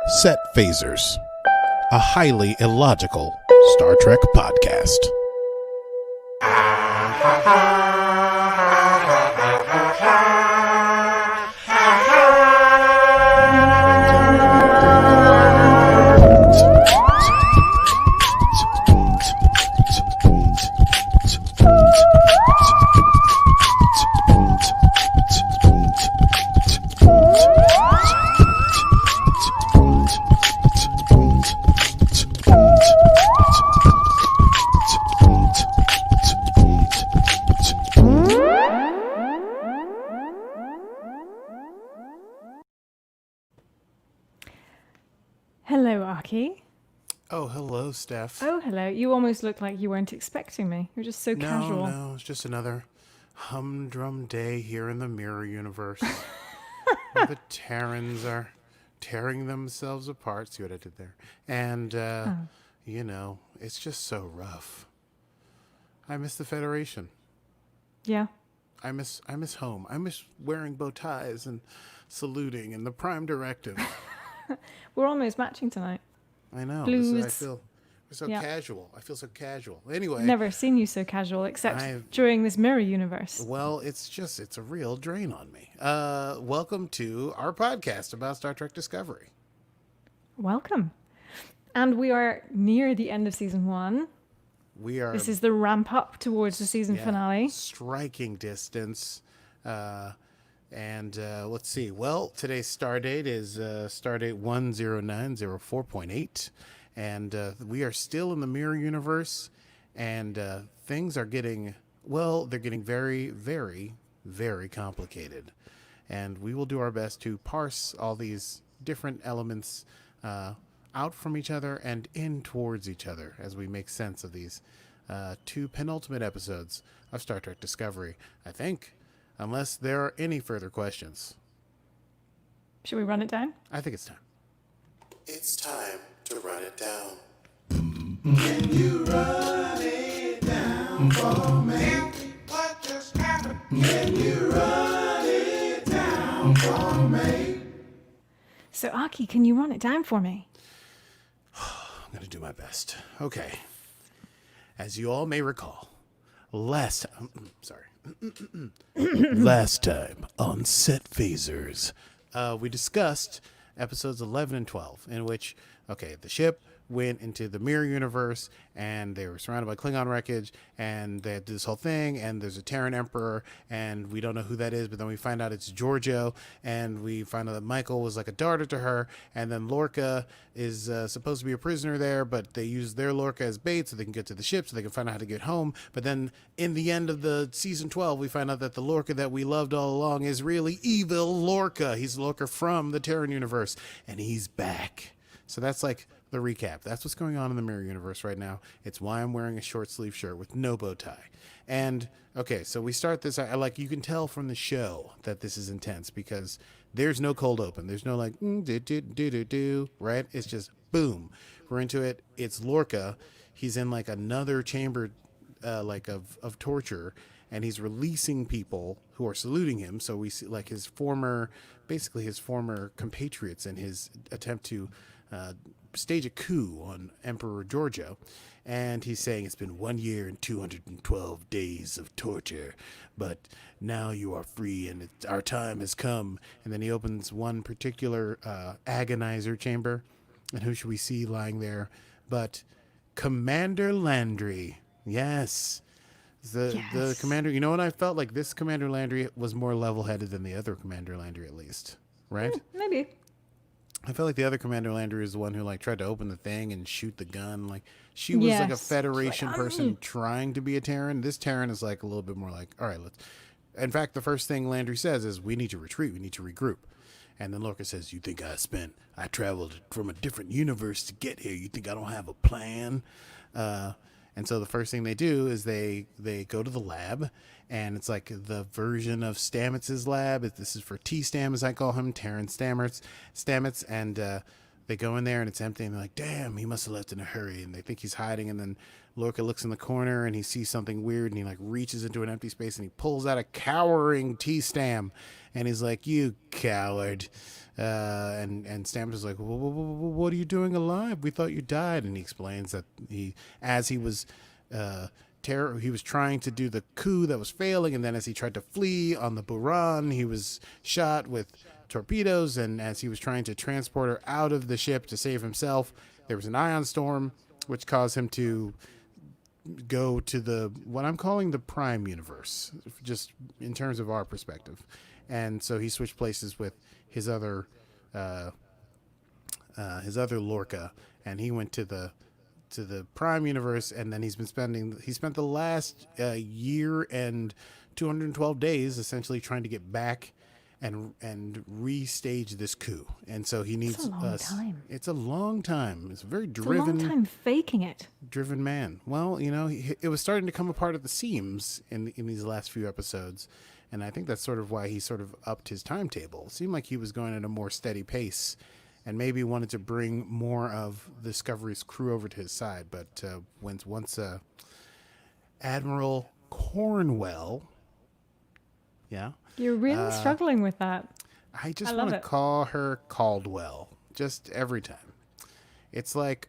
Set Phasers, a highly illogical Star Trek podcast. Hello, Aki. Oh, hello, Steph. Oh, hello. You almost looked like you weren't expecting me. You're just so casual. No, it's just another humdrum day here in the Mirror Universe. Where the Terrans are tearing themselves apart. See what I did there? And, you know, it's just so rough. I miss the Federation. Yeah. I miss home. I miss wearing bow ties and saluting and the Prime Directive. We're almost matching tonight. I know. Blues. I feel so casual. I feel so casual. Anyway. Never seen you so casual except during this mirror universe. Well, it's a real drain on me. Welcome to our podcast about Star Trek Discovery. Welcome. And we are near the end of season 1. This is the ramp up towards the season finale. Striking distance. And let's see. Well, today's stardate is stardate 10904.8. And we are still in the Mirror Universe. And things are getting, they're getting very, very, very complicated. And we will do our best to parse all these different elements out from each other and in towards each other as we make sense of these two penultimate episodes of Star Trek Discovery, I think. Unless there are any further questions. Should we run it down? I think it's time. It's time to run it down. Can you run it down for me? What just happened? Can you run it down for me? So, Aki, can you run it down for me? I'm going to do my best. Okay. As you all may recall, last time on Set Phasers, we discussed episodes 11 and 12, in which, the ship went into the Mirror Universe, and they were surrounded by Klingon wreckage, and they had to do this whole thing, and there's a Terran Emperor, and we don't know who that is, but then we find out it's Georgiou, and we find out that Michael was like a daughter to her, and then Lorca is supposed to be a prisoner there, but they use their Lorca as bait so they can get to the ship, so they can find out how to get home. But then in the end of the season 12, we find out that the Lorca that we loved all along is really evil Lorca. He's Lorca from the Terran universe, and he's back. So that's like the recap. That's what's going on in the Mirror Universe right now. It's why I'm wearing a short sleeve shirt with no bow tie. And so we start this. You can tell from the show that this is intense because there's no cold open. There's no like do, right? It's just boom. We're into it. It's Lorca. He's in like another chamber, of torture, and he's releasing people who are saluting him. So we see like his former compatriots in his attempt to stage a coup on Emperor Georgiou, and he's saying it's been 1 year and 212 days of torture, but now you are free and our time has come. And then he opens one particular agonizer chamber, and who should we see lying there but Commander Landry? Yes. The commander. You know what? I felt like this Commander Landry was more level-headed than the other Commander Landry, at least, right? Maybe. I felt like the other Commander Landry is the one who tried to open the thing and shoot the gun. Like she was like a Federation person trying to be a Terran. This Terran is like a little bit more like, all right, let's. In fact, the first thing Landry says is, "We need to retreat. We need to regroup." And then Lorca says, "You think I traveled from a different universe to get here? You think I don't have a plan?" And so the first thing they do is they go to the lab, and it's like the version of Stamets' lab. This is for T-Stam, as I call him, Terran Stamets, and they go in there, and it's empty, and they're like, damn, he must have left in a hurry, and they think he's hiding, and then Lorca looks in the corner, and he sees something weird, and he reaches into an empty space, and he pulls out a cowering T-Stam, and he's like, you coward. And Stamets is like, what are you doing alive? We thought you died. And he explains that he was trying to do the coup that was failing, and then as he tried to flee on the Buran, he was shot with torpedoes, and as he was trying to transport her out of the ship to save himself, there was an ion storm which caused him to go to what I'm calling the Prime universe, just in terms of our perspective. And so he switched places with his other Lorca, and he went to the Prime universe, and then he spent the last year and 212 days essentially trying to get back and restage this coup. And so he needs time. It's a long time. It's a very It's a long time faking it. Driven man. Well, it was starting to come apart at the seams in these last few episodes, and I think that's sort of why he sort of upped his timetable. It seemed like he was going at a more steady pace, and maybe wanted to bring more of Discovery's crew over to his side. But once Admiral Cornwell, yeah, you're really struggling with that. I just want to call her Caldwell just every time. It's like,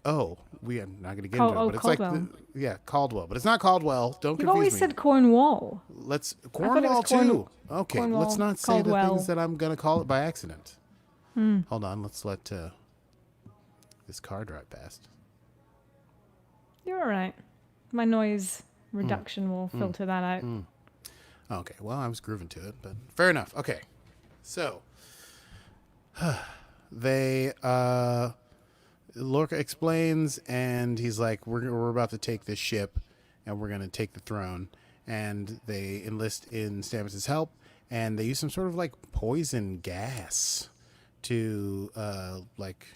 we are not going to get into it, but it's Caldwell. like, Caldwell, but it's not Caldwell. Don't confuse me. You've always said Cornwall. Cornwall too. Okay, Cornwall, let's not say Caldwell. the things that I'm going to call it by accident. Hold on, let's let this car drive past. You're all right. My noise reduction will filter that out. Okay, well, I was grooving to it, but fair enough. Okay, so Lorca explains, and he's like, we're about to take this ship, and we're going to take the throne, and they enlist in Stamets' help, and they use some sort of like poison gas to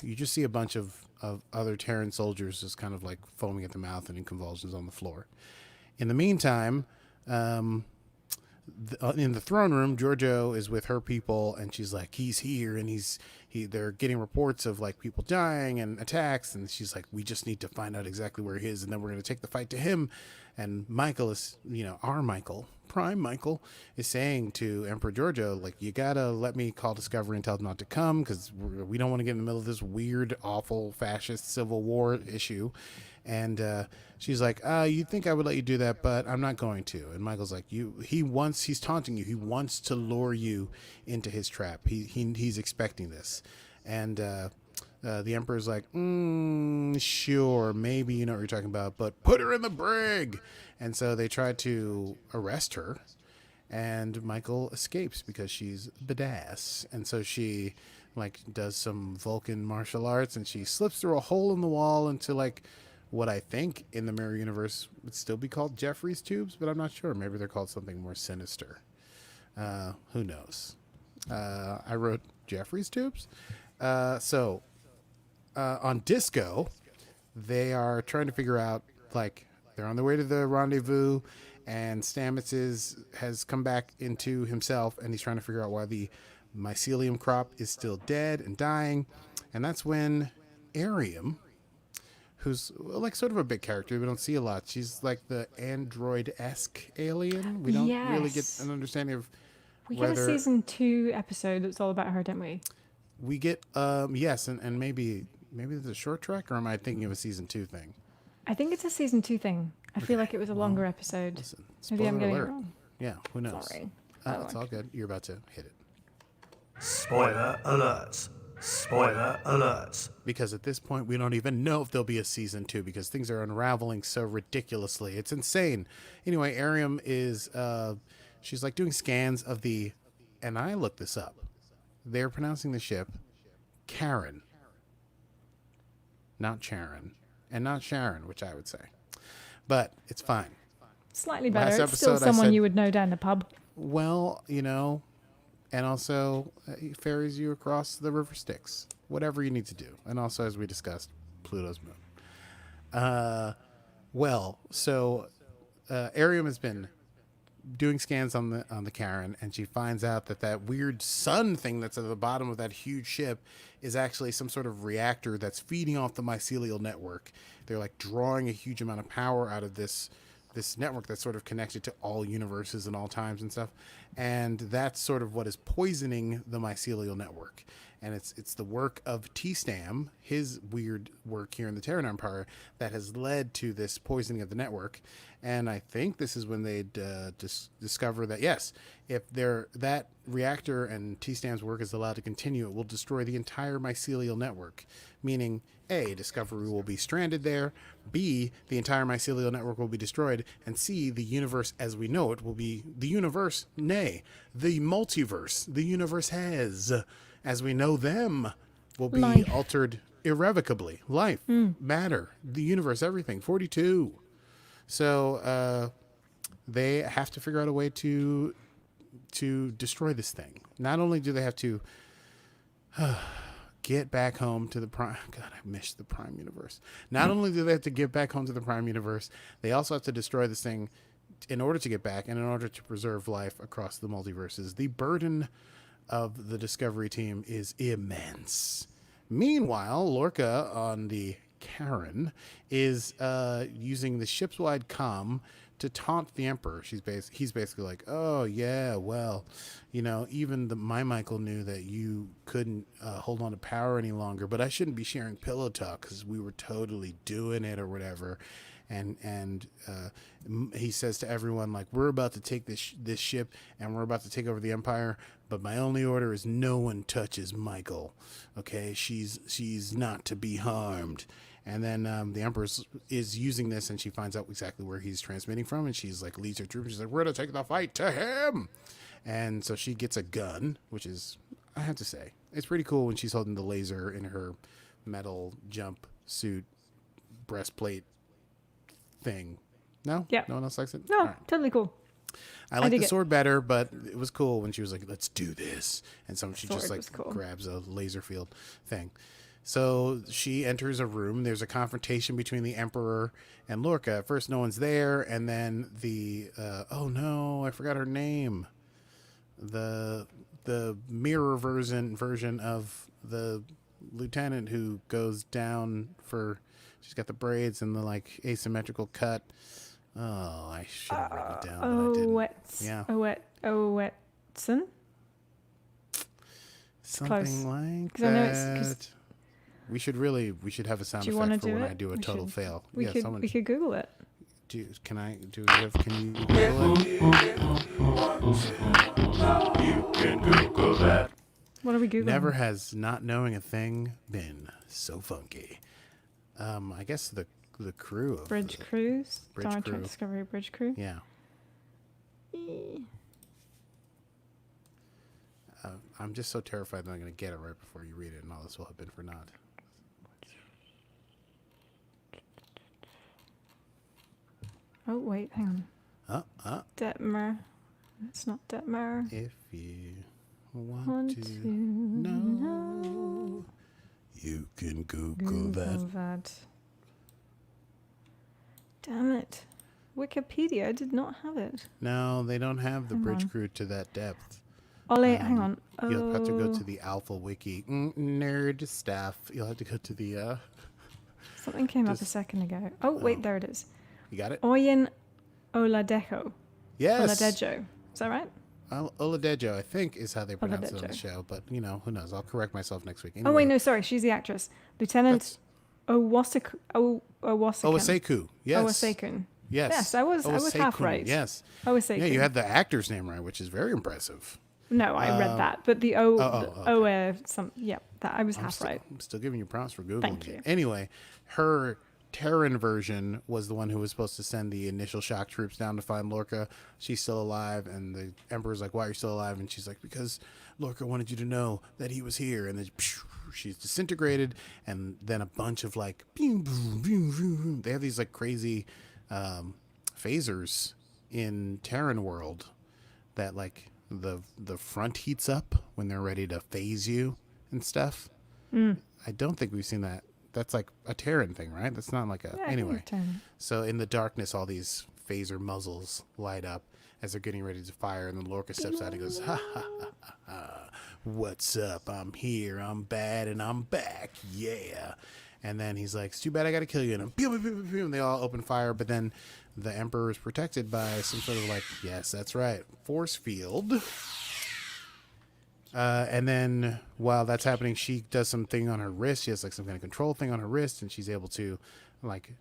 you just see a bunch of other Terran soldiers just kind of like foaming at the mouth and in convulsions on the floor. In the meantime, in the throne room, Georgiou is with her people, and she's like, he's here, and they're getting reports of like people dying and attacks, and she's like, we just need to find out exactly where he is, and then we're going to take the fight to him. And Michael is, our Michael, Prime Michael, is saying to Emperor Georgiou, like, you gotta let me call Discovery and tell them not to come, because we don't want to get in the middle of this weird, awful, fascist civil war issue. And she's like, you'd think I would let you do that, but I'm not going to. And Michael's like, he's taunting you. He wants to lure you into his trap. He's expecting this. And the Emperor's like, sure, maybe you know what you're talking about, but put her in the brig. And so they try to arrest her, and Michael escapes because she's badass. And so she does some Vulcan martial arts, and she slips through a hole in the wall into what I think in the Mirror Universe would still be called Jeffries tubes, but I'm not sure. Maybe they're called something more sinister. Who knows? I wrote Jeffries tubes. So on Disco, they are trying to figure out, they're on their way to the rendezvous, and Stamets has come back into himself, and he's trying to figure out why the mycelium crop is still dead and dying. And that's when Arium, who's sort of a big character we don't see a lot, she's like the android-esque alien. We don't really get an understanding of we get a season 2 episode that's all about her, don't we? We get yes, and maybe there's a short track, or am I thinking of a season 2 thing? I think it's a season 2 thing. I feel like it was a longer episode. Listen, Maybe I'm getting alert. it wrong. Yeah, who knows? Sorry. It's all good. You're about to hit it. Spoiler alert. Spoiler alert. Because at this point, we don't even know if there'll be a season 2, because things are unraveling so ridiculously. It's insane. Anyway, Arium is, she's doing scans of and I looked this up. They're pronouncing the ship Karen, not Charon, and not Sharon, which I would say. But it's fine. Slightly better. Last It's still episode I someone said- you would know down the pub. Well, and also he ferries you across the river Styx, whatever you need to do. And also, as we discussed, Pluto's moon. So Arium has been doing scans on the Karen, and she finds out that weird sun thing that's at the bottom of that huge ship is actually some sort of reactor that's feeding off the mycelial network. They're drawing a huge amount of power out of this network that's sort of connected to all universes and all times and stuff. And that's sort of what is poisoning the mycelial network. and it's the work of T-Stam, his weird work here in the Terran Empire, that has led to this poisoning of the network. And I think this is when they'd discover that, yes, if that reactor and T-Stam's work is allowed to continue, it will destroy the entire mycelial network. Meaning, A, Discovery will be stranded there, B, the entire mycelial network will be destroyed, and C, the universe as we know it will be the universe, nay, the multiverse, the universe as we know them, will be altered irrevocably. Life, matter, the universe, everything. 42. So they have to figure out a way to destroy this thing. Not only do they have to get back home to the prime. God, I miss the prime universe. Not only do they have to get back home to the prime universe, they also have to destroy this thing in order to get back and in order to preserve life across the multiverses. The burden of the Discovery team is immense. Meanwhile, Lorca on the Karen is using the ship's-wide comm to taunt the Emperor. He's basically like, oh yeah, well, even my Michael knew that you couldn't hold on to power any longer, but I shouldn't be sharing pillow talk because we were totally doing it or whatever. And he says to everyone, like, we're about to take this ship and we're about to take over the Empire, but my only order is no one touches Michael. Okay, she's not to be harmed. And then the Empress is using this, and she finds out exactly where he's transmitting from, and she's like, leads her troops. She's like, we're gonna take the fight to him. And so she gets a gun, which is, I have to say, it's pretty cool when she's holding the laser in her metal jump suit breastplate thing. No? Yeah. No one else likes it? No, Right. Totally cool. I like the sword better, but it was cool when she was like, let's do this. And so she just cool. grabs a laser field thing. So she enters a room. There's a confrontation between the Emperor and Lorca. At first, no one's there. And then oh no, I forgot her name. The mirror version of the lieutenant who goes down she's got the braids and the like asymmetrical cut. Oh, I should have written it down, but I didn't. Owetson? Something like that. I know we should have a sound do you effect for do when it? I do a total fail. We could Google it. Can you Google it? You can Google that. What are we Googling? Never has not knowing a thing been so funky. I guess the crew of Bridge Crews? Bridge Star Crew. Trek Discovery Bridge Crew? Yeah. I'm just so terrified that I'm going to get it right before you read it, and all this will have been for naught. Oh, wait, hang on. Detmer. It's not Detmer. If you want to know, you can Google that. Damn it. Wikipedia did not have it. No, they don't have the bridge crew to that depth. Hang on. You'll have to go to the Alpha Wiki. Nerd stuff. You'll have to go to the... Something came up a second ago. Oh, wait, there it is. You got it? Oyin Oladejo. Yes. Oladejo. Is that right? Oladejo, I think, is how they pronounce it on the show. But, who knows? I'll correct myself next week. Anyway, Oh, wait, no, sorry. She's the actress. Lieutenant Owaseku. Owaseku. Yes. Owasekun. Yes. Yes, I was half Owasekun, right. Yes. Owasekun. Yeah, you had the actor's name right, which is very impressive. No, I read that, but the that I was half right. I'm still giving you props for Googling Thank you. it. Anyway, her Terran version was the one who was supposed to send the initial shock troops down to find Lorca. She's still alive, and the Emperor's like, why are you still alive? And she's like, because Lorca wanted you to know that he was here. And then she's disintegrated, and then a bunch of like, they have these like crazy phasers in Terran world that like the front heats up when they're ready to phase you and stuff. I don't think we've seen that. That's like a Terran thing, right? That's not like a... Yeah, anyway. Terran. So in the darkness, all these phaser muzzles light up as they're getting ready to fire. And then Lorca steps out and goes, ha, ha, ha, ha, ha. What's up? I'm here. I'm bad and I'm back. Yeah. And then he's like, it's too bad I got to kill you. And, pew, pew, pew, pew, and they all open fire. But then the Emperor is protected by some sort of like, yes, that's right, force field. And then while that's happening, she does something on her wrist. She has like some kind of control thing on her wrist, and she's able to like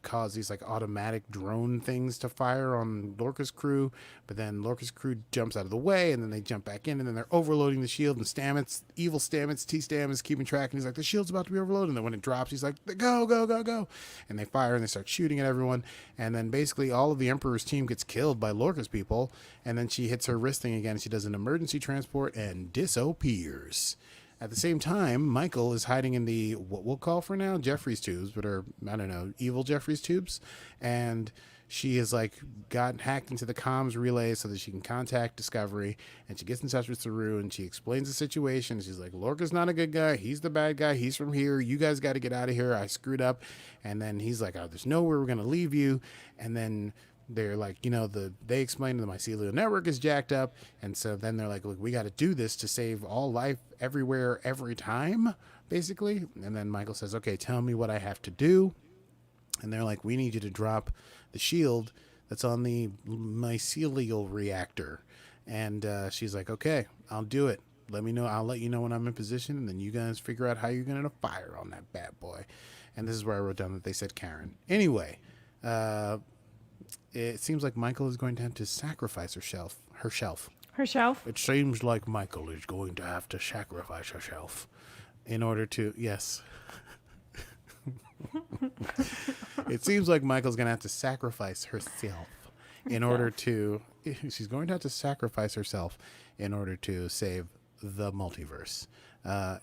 cause these like automatic drone things to fire on Lorca's crew. But then Lorca's crew jumps out of the way, and then they jump back in, and then they're overloading the shield. And Stamets, evil Stamets, T-Stam is keeping track, and he's like, the shield's about to be overloaded. And then when it drops, he's like, go, go, go, go. And they fire, and they start shooting at everyone. And then basically all of the Emperor's team gets killed by Lorca's people. And then she hits her wrist thing again, and she does an emergency transport and disappears. At the same time, Michael is hiding in the, what we'll call for now, Jeffrey's tubes, but are, I don't know, evil Jeffrey's tubes. And she has like got hacked into the comms relay so that she can contact Discovery. And she gets in touch with Saru, and she explains the situation. She's like, Lorca's not a good guy. He's the bad guy. He's from here. You guys got to get out of here. I screwed up. And then he's like, oh, there's nowhere we're going to leave you. And then they're like, they explain the mycelial network is jacked up. And so then they're like, look, we got to do this to save all life everywhere, every time, basically. And then Michael says, okay, tell me what I have to do. And they're like, we need you to drop the shield that's on the mycelial reactor. And she's like, okay, I'll do it. Let me know. I'll let you know when I'm in position. And then you guys figure out how you're going to fire on that bad boy. And this is where I wrote down that they said Karen. Anyway, it seems like Michael is going to have to sacrifice herself. Herself? It seems like Michael is going to have to sacrifice herself in order to, yes. It seems like Michael's going to have to sacrifice herself in order to, she's going to have to sacrifice herself in order to save the multiverse.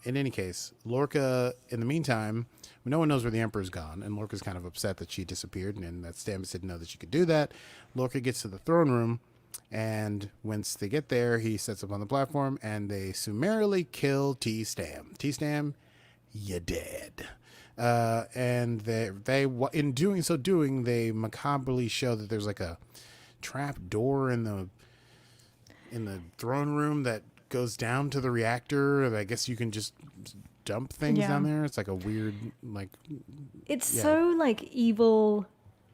In any case, Lorca, in the meantime, no one knows where the Emperor's gone, and Lorca's kind of upset that she disappeared and that Stamets didn't know that she could do that. Lorca gets to the throne room, and once they get there, he sets up on the platform, and they summarily kill T-Stam. T-Stam, you dead. And they in doing so, they macabrely show that there's like a trap door in the throne room that goes down to the reactor. I guess you can just dump things down there. It's like a weird, like, it's so like evil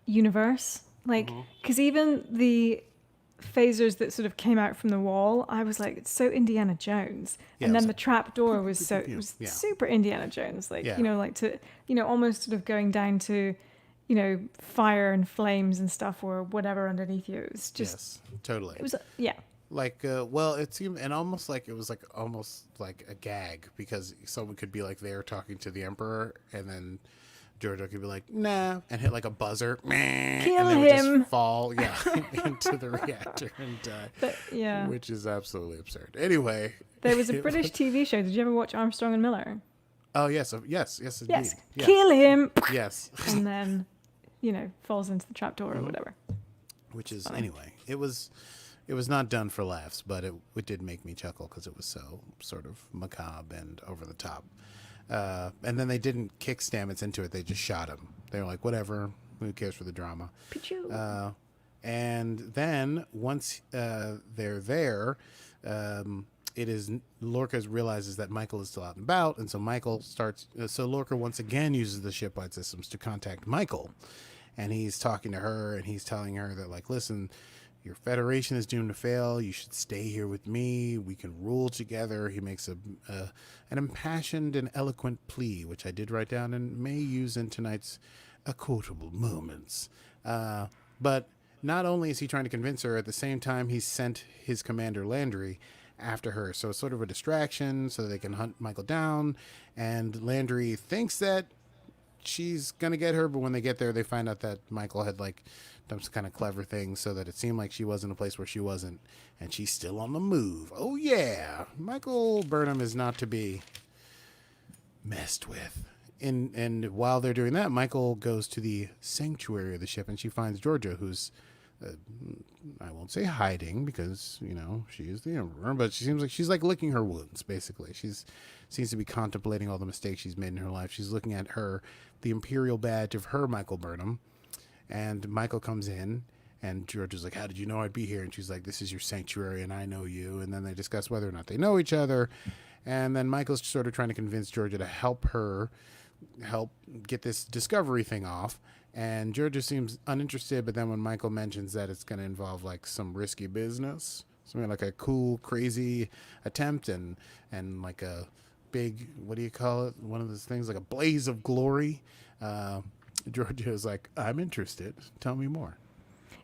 universe, like, because even the phasers that sort of came out from the wall, I was like, it's so Indiana Jones. And then the trap door was super Indiana Jones, like, like to, almost sort of going down to, fire and flames and stuff or whatever underneath you. It was just, yes, totally. It was, yeah. Like, well, it seemed, and almost like it was like almost like a gag, because someone could be like there talking to the Emperor, and then Georgiou could be like, nah, and hit like a buzzer, Kill and him. would just fall, into the reactor and die. But, yeah. Which is absolutely absurd. Anyway. There was a British TV show. Did you ever watch Armstrong and Miller? Oh, yes, indeed. Yes. Yeah. Kill him. Yes. And then, falls into the trapdoor or whatever. Which is, anyway, it was not done for laughs, but it did make me chuckle because it was so sort of macabre and over the top. And then they didn't kick Stamets into it. They just shot him. They were like, whatever, who cares for the drama? And then once they're there, it is Lorca realizes that Michael is still out and about. And so Michael starts, so Lorca once again uses the shipwide systems to contact Michael. And he's talking to her, and he's telling her that, like, listen, your Federation is doomed to fail. You should stay here with me. We can rule together. He makes an impassioned and eloquent plea, which I did write down and may use in tonight's quotable moments. But not only is he trying to convince her, at the same time, he's sent his commander Landry after her. So it's sort of a distraction so they can hunt Michael down. And Landry thinks that she's going to get her, but when they get there, they find out that Michael had, like, done some kind of clever thing so that it seemed like she was in a place where she wasn't, and she's still on the move. Oh, yeah. Michael Burnham is not to be messed with. And while they're doing that, Michael goes to the sanctuary of the ship, and she finds Georgiou, who's, I won't say hiding, because, she is the Emperor, but she seems like she's, like, licking her wounds, basically. She's seems to be contemplating all the mistakes she's made in her life. She's looking at the imperial badge of her Michael Burnham. And Michael comes in, and Georgiou's like, how did you know I'd be here? And she's like, this is your sanctuary, and I know you. And then they discuss whether or not they know each other. And then Michael's sort of trying to convince Georgiou to help get this discovery thing off. And Georgiou seems uninterested, but then when Michael mentions that it's going to involve, like, some risky business, something like a cool, crazy attempt, and like a big, what do you call it? One of those things like a blaze of glory. Georgiou's like, I'm interested. Tell me more.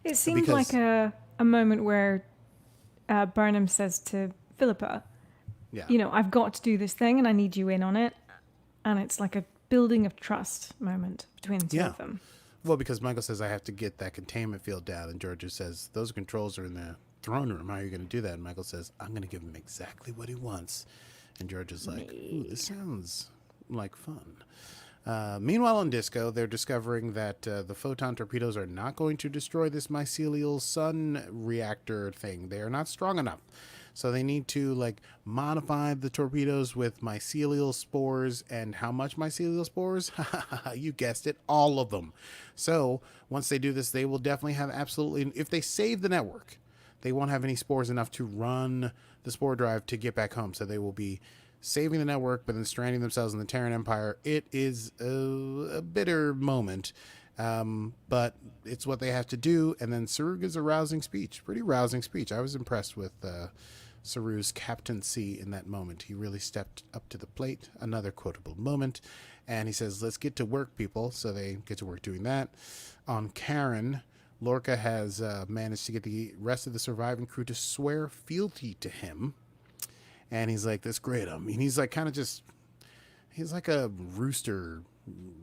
It seemed like a moment where Burnham says to Philippa, Yeah. you know, I've got to do this thing and I need you in on it. And it's like a building of trust moment between the two of them. Well, because Michael says, I have to get that containment field down. And Georgiou says, those controls are in the throne room. How are you going to do that? And Michael says, I'm going to give him exactly what he wants. And Georgiou's like, ooh, this sounds like fun. Meanwhile, on Disco, they're discovering that the photon torpedoes are not going to destroy this mycelial sun reactor thing. They are not strong enough. So they need to like modify the torpedoes with mycelial spores. And how much mycelial spores? You guessed it, all of them. So once they do this, they will definitely have absolutely, if they save the network, they won't have any spores enough to run the spore drive to get back home. So they will be saving the network, but then stranding themselves in the Terran Empire. It is a bitter moment, but it's what they have to do. And then Saru gives a rousing speech, pretty rousing speech. I was impressed with Saru's captaincy in that moment. He really stepped up to the plate. Another quotable moment. And he says, let's get to work, people. So they get to work doing that. On Karen, Lorca has managed to get the rest of the surviving crew to swear fealty to him. And he's like, that's great. I mean, he's like kind of just, he's like a rooster,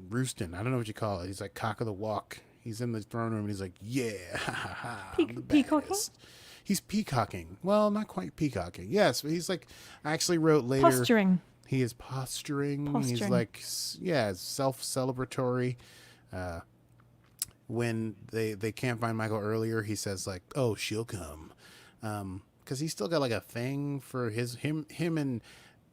roosting. I don't know what you call it. He's like cock of the walk. He's in the throne room and he's like, yeah, ha, ha, ha, I'm the Peacocking? best. He's peacocking. Well, not quite peacocking. Yes, but he's like, I actually wrote later. Posturing. He is posturing. He's like, yeah, self-celebratory. When they can't find Michael earlier, he says like, oh, she'll come. Because he's still got like a thing for him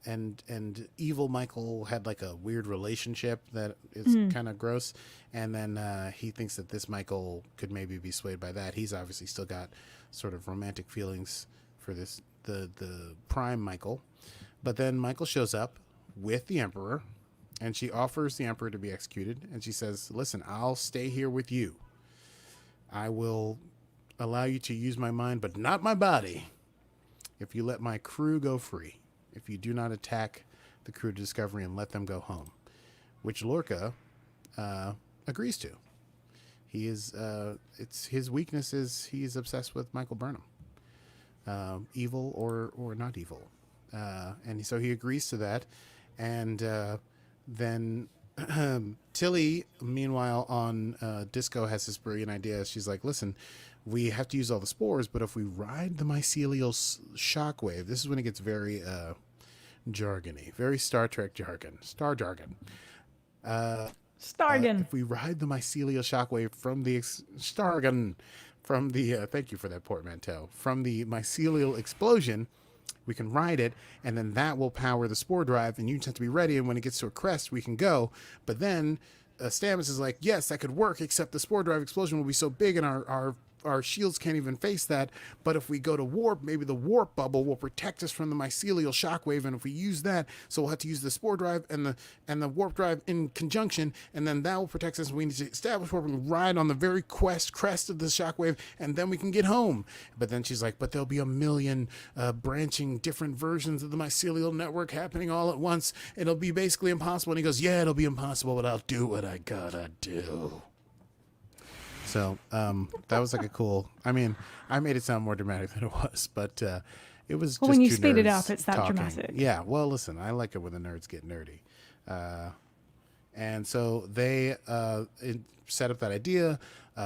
and evil Michael had like a weird relationship that is kind of gross, and then he thinks that this Michael could maybe be swayed by that. He's obviously still got sort of romantic feelings for the prime Michael, but then Michael shows up with the Emperor, and she offers the Emperor to be executed, and she says, "Listen, I'll stay here with you. I will allow you to use my mind, but not my body, if you let my crew go free. If you do not attack the crew of Discovery and let them go home," which Lorca agrees to. He is it's his weakness is he's obsessed with Michael Burnham, evil or not evil, and so he agrees to that, and then Tilly, meanwhile, on Disco, has this brilliant idea. She's like, listen, we have to use all the spores, but if we ride the mycelial shockwave, this is when it gets very jargony, very Star Trek jargon, star jargon. Stargan. If we ride the mycelial shockwave from the Stargan, from the thank you for that portmanteau, from the mycelial explosion, we can ride it, and then that will power the spore drive, and you just have to be ready, and when it gets to a crest, we can go. But then Stamets is like, yes, that could work, except the spore drive explosion will be so big, and our shields can't even face that. But if we go to warp, maybe the warp bubble will protect us from the mycelial shockwave, and if we use that, so we'll have to use the spore drive and the warp drive in conjunction, and then that will protect us. We need to establish warp and ride on the very crest of the shockwave, and then we can get home. But then she's like, but there'll be a million branching different versions of the mycelial network happening all at once. It'll be basically impossible. And he goes, yeah, it'll be impossible, but I'll do what I gotta do. So that was like a cool. I mean, I made it sound more dramatic than it was, but it was. Well, just when you two speed it nerds up, it's that talking. dramatic. Yeah. Well, listen, I like it when the nerds get nerdy, and so they set up that idea.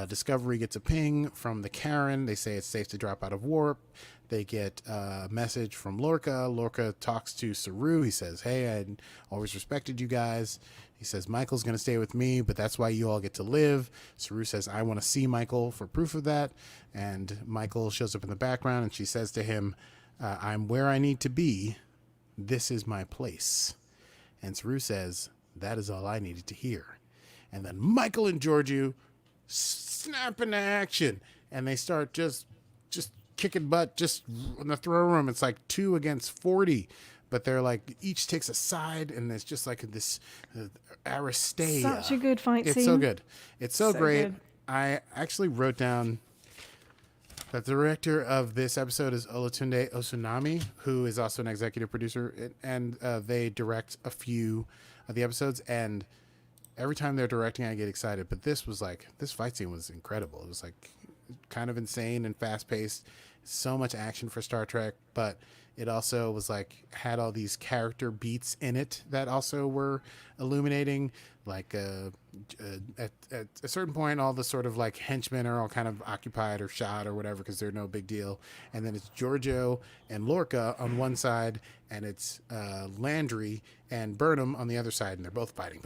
Discovery gets a ping from the Karen. They say it's safe to drop out of warp. They get a message from Lorca. Lorca talks to Saru. He says, hey, I always respected you guys. He says, Michael's going to stay with me, but that's why you all get to live. Saru says, I want to see Michael for proof of that. And Michael shows up in the background, and she says to him, I'm where I need to be. This is my place. And Saru says, that is all I needed to hear. And then Michael and Georgiou snap into action, and they start just kicking butt just in the throne room. It's like 2 against 40, but they're like each takes a side, and there's just like this Aristeia. Such a good fight scene. It's so good. It's so great. Good. I actually wrote down But the director of this episode is Olatunde Osunami, who is also an executive producer, and they direct a few of the episodes. And every time they're directing, I get excited. But this fight scene was incredible. It was like kind of insane and fast paced. So much action for Star Trek, but it also was like had all these character beats in it that also were illuminating. Like at a certain point, all the sort of like henchmen are all kind of occupied or shot or whatever because they're no big deal. And then it's Georgiou and Lorca on one side, and it's Landry and Burnham on the other side, and they're both fighting.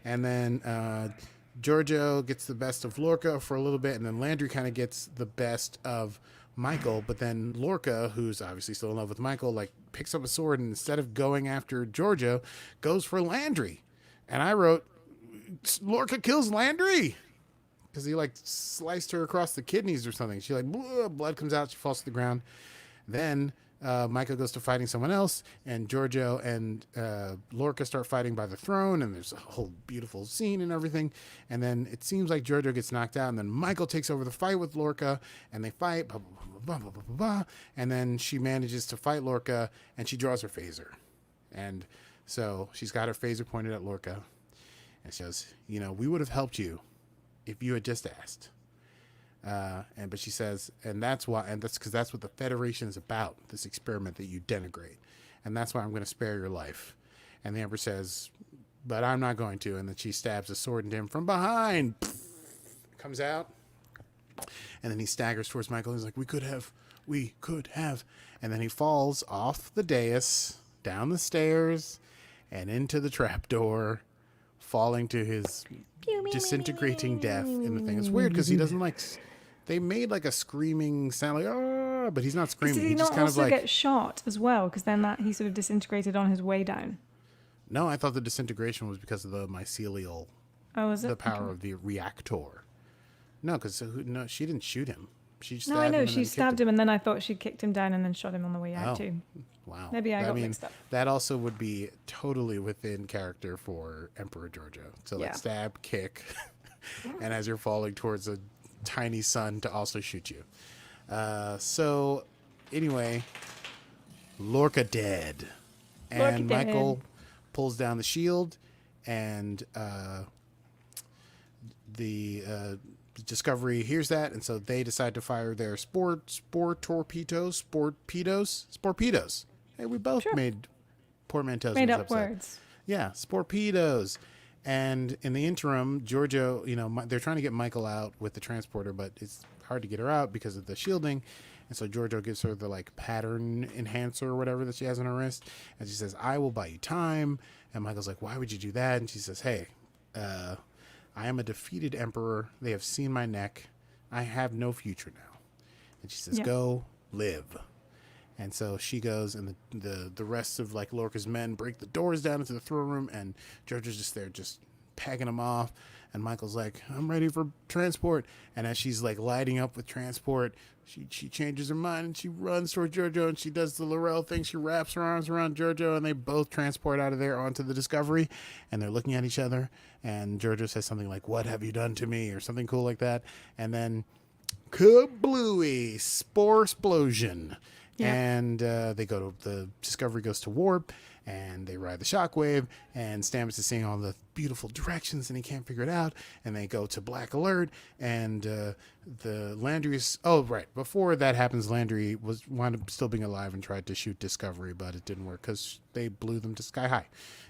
And then Georgiou gets the best of Lorca for a little bit, and then Landry kind of gets the best of Michael. But then Lorca, who's obviously still in love with Michael, like picks up a sword, and instead of going after Georgiou, goes for Landry. And I wrote, Lorca kills Landry because he like sliced her across the kidneys or something. She like blood comes out, she falls to the ground. Then Michael goes to fighting someone else, and Georgiou and Lorca start fighting by the throne, and there's a whole beautiful scene and everything. And then it seems like Georgiou gets knocked out, and then Michael takes over the fight with Lorca, and they fight, blah, blah, blah, blah, blah, blah, blah. And then she manages to fight Lorca, and she draws her phaser. And so she's got her phaser pointed at Lorca, and she goes, we would have helped you if you had just asked. But she says, that's because that's what the Federation is about, this experiment that you denigrate. And that's why I'm going to spare your life. And the Emperor says, but I'm not going to. And then she stabs a sword into him from behind. Comes out. And then he staggers towards Michael. He's like, we could have. And then he falls off the dais, down the stairs, and into the trapdoor, falling to his disintegrating death in the thing. It's weird because he doesn't like. They made like a screaming sound, like but he's not screaming. Did he just not kind also of like get shot as well? Because then he sort of disintegrated on his way down. No, I thought the disintegration was because of the mycelial. Oh, is it? The power of the reactor. No, because she didn't shoot him. She stabbed No, I know him she stabbed him, and then I thought she kicked him down and then shot him on the way out too. Wow. Maybe I got mixed up. That also would be totally within character for Emperor Georgiou. So like stab, kick, and as you're falling towards a tiny sun to also shoot you. So anyway, Lorca dead. And Michael pulls down the shield, and the Discovery hears that, and so they decide to fire their spore torpedoes. Hey, we both made portmanteaus. Made in this up episode. words. Yeah, sporpedos. And in the interim, Georgiou, they're trying to get Michael out with the transporter, but it's hard to get her out because of the shielding. And so Georgiou gives her the like pattern enhancer or whatever that she has on her wrist. And she says, I will buy you time. And Michael's like, why would you do that? And she says, hey, I am a defeated emperor. They have seen my neck. I have no future now. And she says, go live. And so she goes, and the rest of like Lorca's men break the doors down into the throne room, and Georgiou's just there, just pegging them off. And Michael's like, I'm ready for transport. And as she's like lighting up with transport, she changes her mind, and she runs toward Georgiou, and she does the Laurel thing. She wraps her arms around Georgiou, and they both transport out of there onto the Discovery, and they're looking at each other. And Georgiou says something like, what have you done to me? Or something cool like that. And then kablooey, spore explosion. Yeah. And the Discovery goes to warp, and they ride the shockwave, and Stamets is seeing all the beautiful directions, and he can't figure it out, and they go to black alert, and the Landry's, before that happens, Landry wound up still being alive and tried to shoot Discovery, but it didn't work because they blew them to sky high.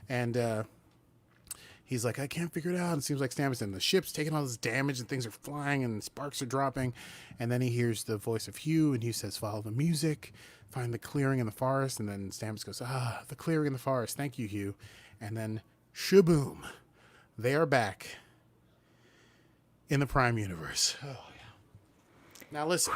And he's like, I can't figure it out. And it seems like Stamets, and the ship's taking all this damage, and things are flying, and sparks are dropping. And then he hears the voice of Hugh, and Hugh says, follow the music, find the clearing in the forest. And then Stamets goes, the clearing in the forest. Thank you, Hugh. And then shaboom, they are back in the Prime Universe. Oh, yeah. Now listen.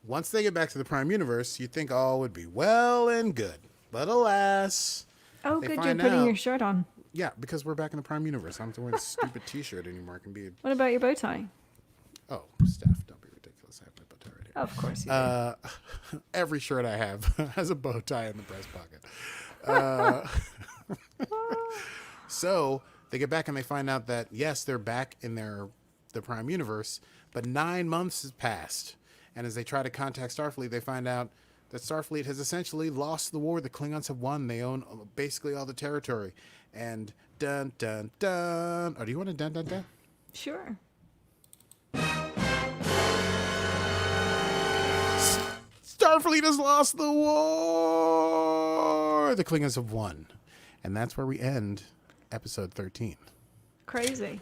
Once they get back to the Prime Universe, you'd think all would be well and good. But alas. Oh, good, you're putting your shirt on. Yeah, because we're back in the Prime Universe. I don't have to wear this stupid T-shirt anymore. It can be. What about your bow tie? Oh, Steph, don't be ridiculous. I have my bow tie right here. Of course you do. Every shirt I have has a bow tie in the breast pocket. So they get back and they find out that yes, they're back in their the Prime Universe, but 9 months has passed. And as they try to contact Starfleet, they find out that Starfleet has essentially lost the war. The Klingons have won. They own basically all the territory. And dun, dun, dun. Oh, do you want a dun, dun, dun? Sure. Starfleet has lost the war. The Klingons have won. And that's where we end episode 13. Crazy.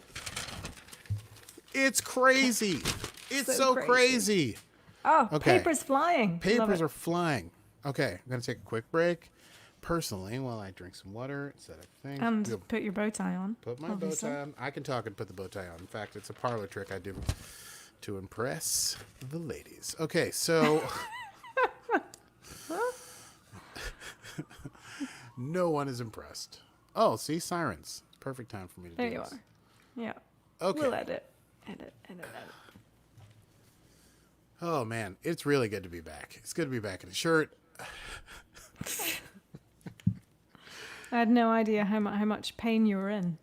It's crazy. It's so crazy. crazy. Oh, Okay. papers flying. Love Papers it. are flying. Okay, I'm going to take a quick break. Personally, while I drink some water, set up things. And You'll put your bow tie on. put my obviously. bow tie on. I can talk and put the bow tie on. In fact, it's a parlor trick I do to impress the ladies. Okay, so... No one is impressed. Oh, see? Sirens. Perfect time for me to There do you this. are. Yeah. Okay. We'll edit. Edit. Oh, man. It's really good to be back. It's good to be back in a shirt. I had no idea how much pain you were in.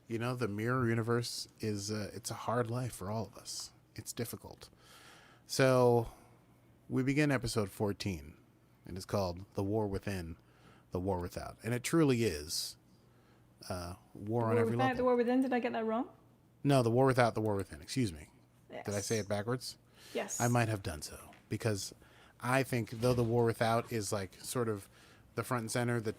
You know, the mirror universe is it's a hard life for all of us. It's difficult. So we begin episode 14. It is called The War Within, The War Without. And it truly is war on every level. The war within. Did I get that wrong? No, The War Without, The War Within. Excuse me. Yes. Did I say it backwards? Yes. I might have done so. Because I think though The War Without is like sort of the front and center, the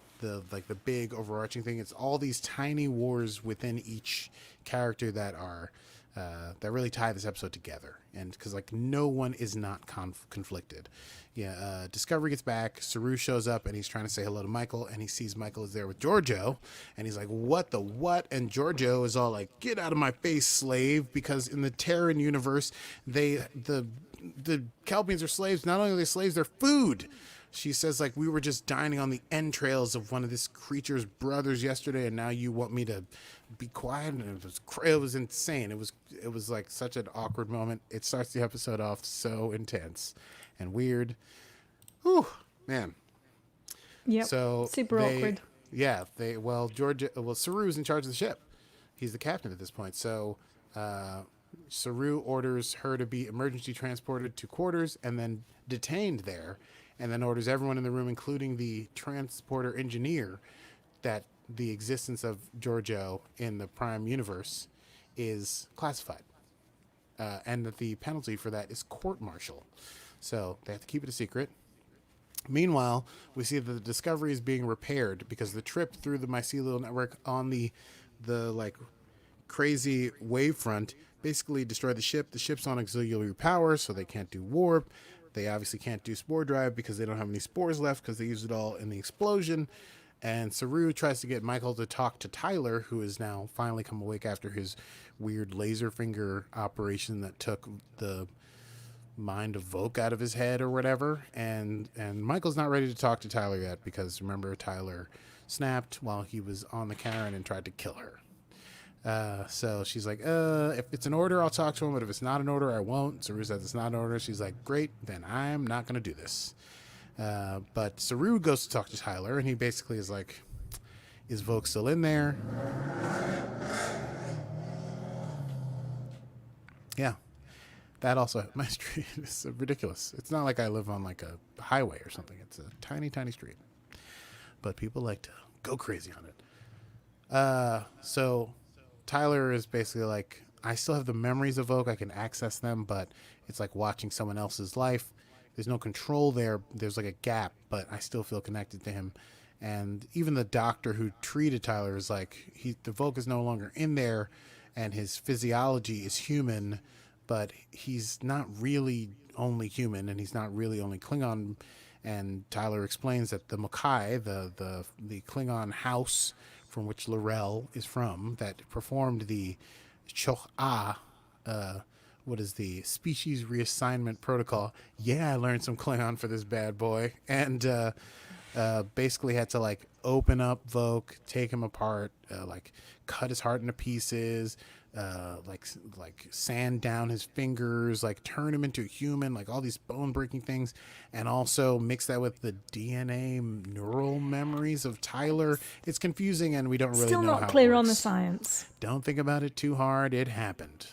big overarching thing, it's all these tiny wars within each character that are that really tie this episode together. And because like no one is not conflicted. Yeah, Discovery gets back, Saru shows up and he's trying to say hello to Michael, and he sees Michael is there with Georgiou, and he's like, what the what? And Georgiou is all like, get out of my face, slave, because in the Terran universe, the Kelpians are slaves. Not only are they slaves, they're food. She says, like, we were just dining on the entrails of one of this creature's brothers yesterday, and now you want me to be quiet? And it was insane. It was like such an awkward moment. It starts the episode off so intense and weird. Whew, man. Yep. So super awkward. Yeah. Saru's in charge of the ship. He's the captain at this point. So Saru orders her to be emergency transported to quarters and then detained there, and then orders everyone in the room, including the transporter engineer, that the existence of Georgiou in the Prime Universe is classified. And that the penalty for that is court-martial. So they have to keep it a secret. Meanwhile, we see that the Discovery is being repaired because the trip through the mycelial network on the like crazy wave front basically destroyed the ship. The ship's on auxiliary power, so they can't do warp. They obviously can't do spore drive because they don't have any spores left because they used it all in the explosion. And Saru tries to get Michael to talk to Tyler, who has now finally come awake after his weird laser finger operation that took the mind of Voke out of his head or whatever. And Michael's not ready to talk to Tyler yet because, remember, Tyler snapped while he was on the Karen and tried to kill her. So she's like, if it's an order, I'll talk to him, but if it's not an order, I won't. Saru says it's not an order. She's like, great, then I'm not going to do this. But Saru goes to talk to Tyler, and he basically is like, is Voke still in there? Yeah. That also, my street is ridiculous. It's not like I live on like a highway or something. It's a tiny, tiny street. But people like to go crazy on it. So Tyler is basically like, I still have the memories of Vogue. I can access them, but it's like watching someone else's life. There's no control there. There's like a gap, but I still feel connected to him. And even the doctor who treated Tyler is like, the Vogue is no longer in there, and his physiology is human, but he's not really only human, and he's not really only Klingon. And Tyler explains that the Mokai, the Klingon house from which L'Rell is from, that performed the Cho'a, what is the species reassignment protocol. Yeah, I learned some Klingon for this bad boy. And basically had to like open up Voke, take him apart, like cut his heart into pieces, like sand down his fingers, like turn him into a human, like all these bone breaking things, and also mix that with the DNA neural memories of Tyler. It's confusing, and we don't really Still know how not clear it on the works. science. Don't think about it too hard. It happened.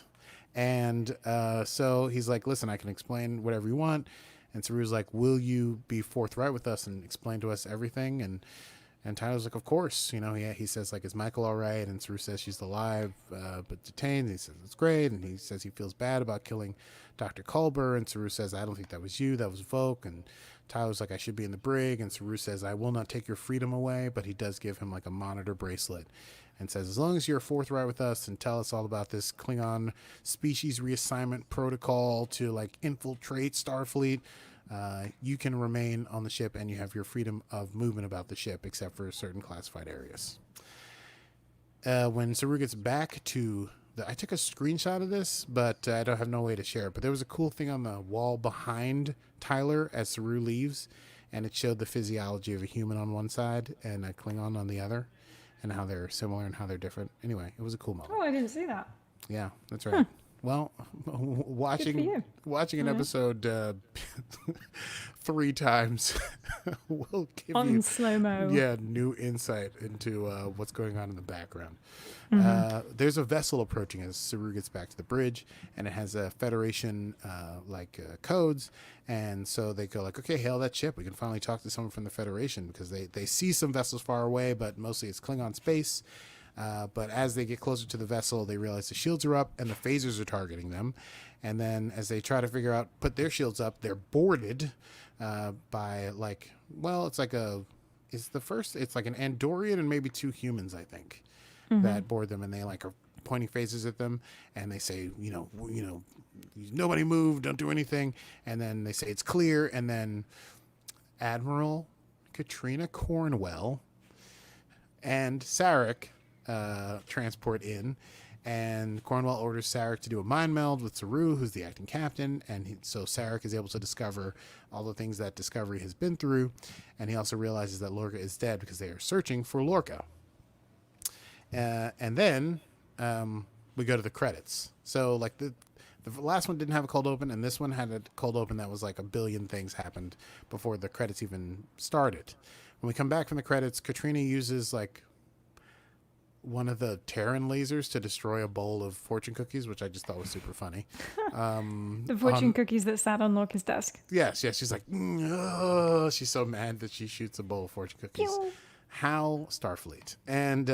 And so he's like, listen, I can explain whatever you want. And Saru's like, will you be forthright with us and explain to us everything? And Tyler's like, of course. He says, like, is Michael all right? And Saru says she's alive, but detained. And he says, it's great. And he says he feels bad about killing Dr. Culber. And Saru says, I don't think that was you. That was Volk. And Tyler's like, I should be in the brig. And Saru says, I will not take your freedom away. But he does give him, like, a monitor bracelet and says, as long as you're forthright with us and tell us all about this Klingon species reassignment protocol to, like, infiltrate Starfleet, you can remain on the ship and you have your freedom of movement about the ship, except for certain classified areas. When Saru gets back to I took a screenshot of this, but I don't have no way to share it. But there was a cool thing on the wall behind Tyler as Saru leaves, and it showed the physiology of a human on one side and a Klingon on the other, and how they're similar and how they're different. Anyway, it was a cool moment. Oh, I didn't see that. Yeah, that's right. Well, watching an episode 3 times will give on you slow-mo. new insight into what's going on in the background. There's a vessel approaching as Saru gets back to the bridge, and it has a Federation codes, and so they go like, okay, hail that ship. We can finally talk to someone from the Federation, because they see some vessels far away, but mostly it's Klingon space. But as they get closer to the vessel, they realize the shields are up and the phasers are targeting them. And then as they try to put their shields up, they're boarded by it's like an Andorian and maybe 2 humans, I think, that board them. And they are pointing phasers at them. And they say, nobody move, don't do anything. And then they say it's clear. And then Admiral Katrina Cornwell and Sarek transport in, and Cornwell orders Sarek to do a mind meld with Saru, who's the acting captain, and so Sarek is able to discover all the things that Discovery has been through, and he also realizes that Lorca is dead because they are searching for Lorca. And then we go to the credits. So the last one didn't have a cold open, and this one had a cold open that was like a billion things happened before the credits even started. When we come back from the credits, Katrina uses one of the Terran lasers to destroy a bowl of fortune cookies, which I just thought was super funny. The fortune cookies that sat on Lorca's desk. Yes. She's like, she's so mad that she shoots a bowl of fortune cookies. Pew. How Starfleet. And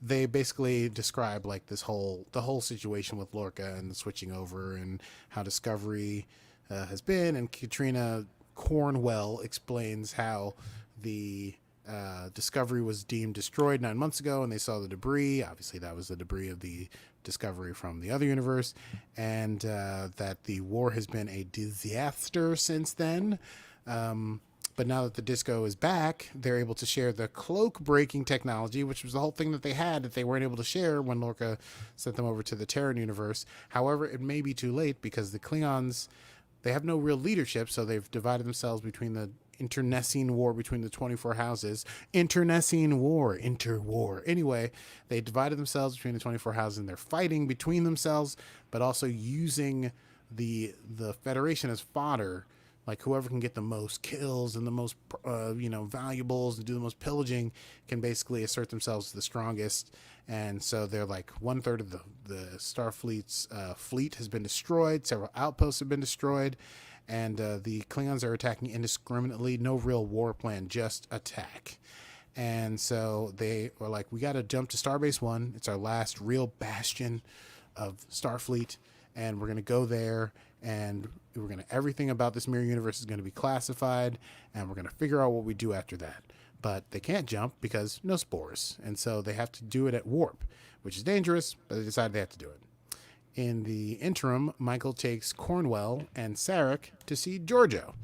they basically describe the whole situation with Lorca and the switching over and how Discovery has been. And Katrina Cornwell explains how the Discovery was deemed destroyed 9 months ago, and they saw the debris. Obviously, that was the debris of the Discovery from the other universe, and that the war has been a disaster since then. But now that the disco is back, they're able to share the cloak breaking technology, which was the whole thing that they had that they weren't able to share when Lorca sent them over to the Terran universe. However, it may be too late because the Klingons, they have no real leadership, so they've divided themselves between the internecine war between the 24 houses. Internecine war, interwar. Anyway, they divided themselves between the 24 houses, and they're fighting between themselves, but also using the Federation as fodder. Whoever can get the most kills and the most, valuables and do the most pillaging can basically assert themselves as the strongest. And so they're 1/3 of the Starfleet's fleet has been destroyed. Several outposts have been destroyed. And the Klingons are attacking indiscriminately. No real war plan, just attack. And so they were like, we got to jump to Starbase 1. It's our last real bastion of Starfleet. And we're going to go there. And everything about this mirror universe is going to be classified. And we're going to figure out what we do after that. But they can't jump because no spores. And so they have to do it at warp, which is dangerous. But they decided they have to do it. In the interim, Michael takes Cornwell and Sarek to see Georgiou,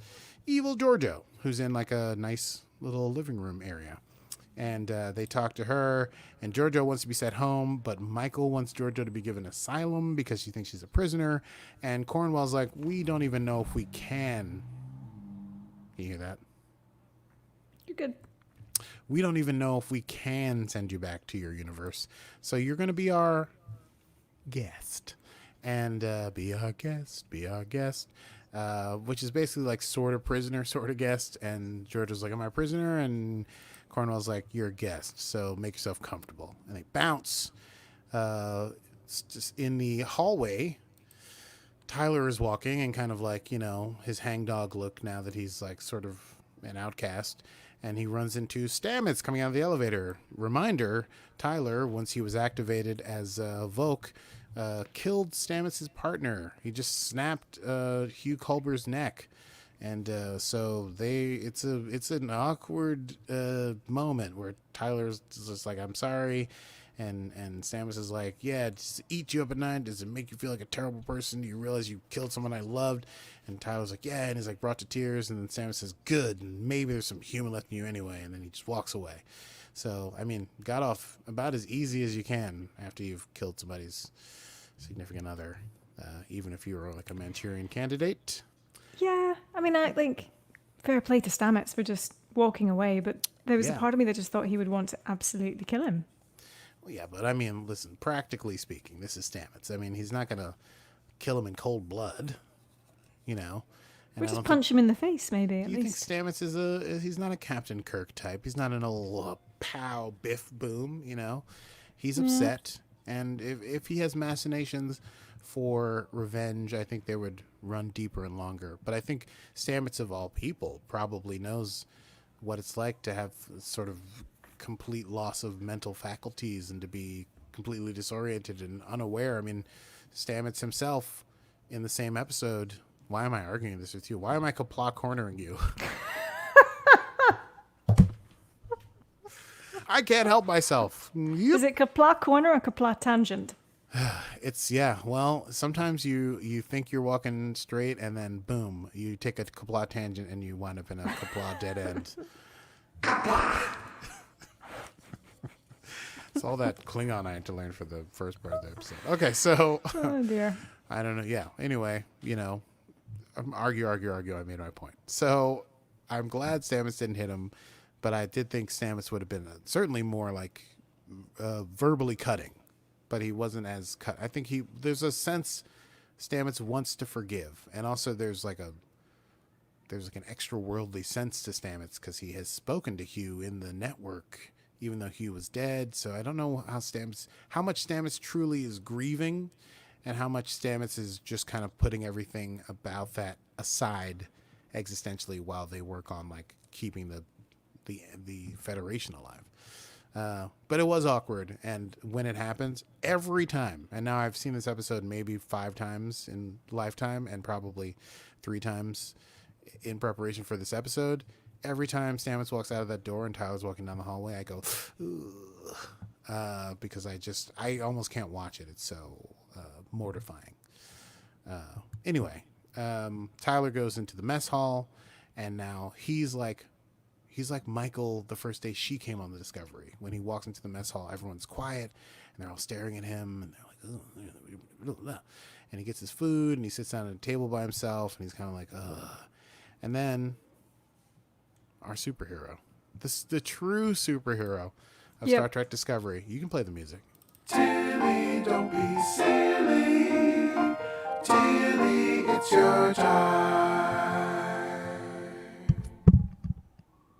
Evil Georgiou, who's in a nice little living room area. And they talk to her, and Georgiou wants to be sent home, but Michael wants Georgiou to be given asylum because she thinks she's a prisoner. And Cornwell's like, we don't even know if we can. Can you hear that? You're good. We don't even know if we can send you back to your universe. So you're going to be our guest. And be our guest, which is basically sort of prisoner, sort of guest. And Georgiou's like, am I a prisoner? And Cornwell's like, you're a guest, so make yourself comfortable. And they bounce. it's just in the hallway. Tyler is walking and kind of like, his hangdog look now that he's like sort of an outcast. And he runs into Stamets coming out of the elevator. Reminder, Tyler, once he was activated as Volk, killed Stamets' partner. He just snapped Hugh Culber's neck. And so it's an awkward moment where Tyler's just like, I'm sorry. And Stamets is like, yeah, does it eat you up at night? Does it make you feel like a terrible person? Do you realize you killed someone I loved? And Tyler's like, yeah. And he's like brought to tears. And then Stamets says, good. And maybe there's some human left in you anyway. And then he just walks away. So, I mean, got off about as easy as you can after you've killed somebody's significant other, even if you were like a Manchurian candidate. Yeah, I mean, I think fair play to Stamets for just walking away, but there was a part of me that just thought he would want to absolutely kill him. Well, yeah, but I mean, listen, practically speaking, this is Stamets. I mean, he's not going to kill him in cold blood, And Or just punch him in the face, maybe, at least. Do you think Stamets he's not a Captain Kirk type. He's not an old pow, biff, boom, He's upset, and if he has machinations for revenge, I think they would run deeper and longer. But I think Stamets, of all people, probably knows what it's like to have sort of complete loss of mental faculties and to be completely disoriented and unaware. I mean, Stamets himself in the same episode. Why am I arguing this with you? Why am I Kapla cornering you? I can't help myself. Yep. Is it Kapla corner or Kapla tangent? It's well, sometimes you think you're walking straight and then boom, you take a Kapla tangent and you wind up in a Kapla dead end. It's all that Klingon I had to learn for the first part of the episode. Okay, so Oh dear. I don't know. Yeah. Anyway, argue. I made my point. So I'm glad Stamets didn't hit him, but I did think Stamets would have been certainly more like verbally cutting. But he wasn't as cut. I think there's a sense Stamets wants to forgive. And also there's like an extra worldly sense to Stamets because he has spoken to Hugh in the network, even though Hugh was dead. So I don't know how much Stamets truly is grieving and how much Stamets is just kind of putting everything about that aside existentially while they work on like keeping the Federation alive. But it was awkward, and when it happens, every time, and now I've seen this episode maybe 5 times in lifetime and probably 3 times in preparation for this episode, every time Stamets walks out of that door and Tyler's walking down the hallway, I go, because I almost can't watch it. It's so mortifying. Anyway, Tyler goes into the mess hall, and now he's like Michael the first day she came on the Discovery. When he walks into the mess hall, everyone's quiet, and they're all staring at him, and they're like, and he gets his food, and he sits down at a table by himself, and he's kind of like, ugh. And then our superhero, the true superhero of Star Trek Discovery. You can play the music. Tilly, don't be silly. Tilly, it's your time.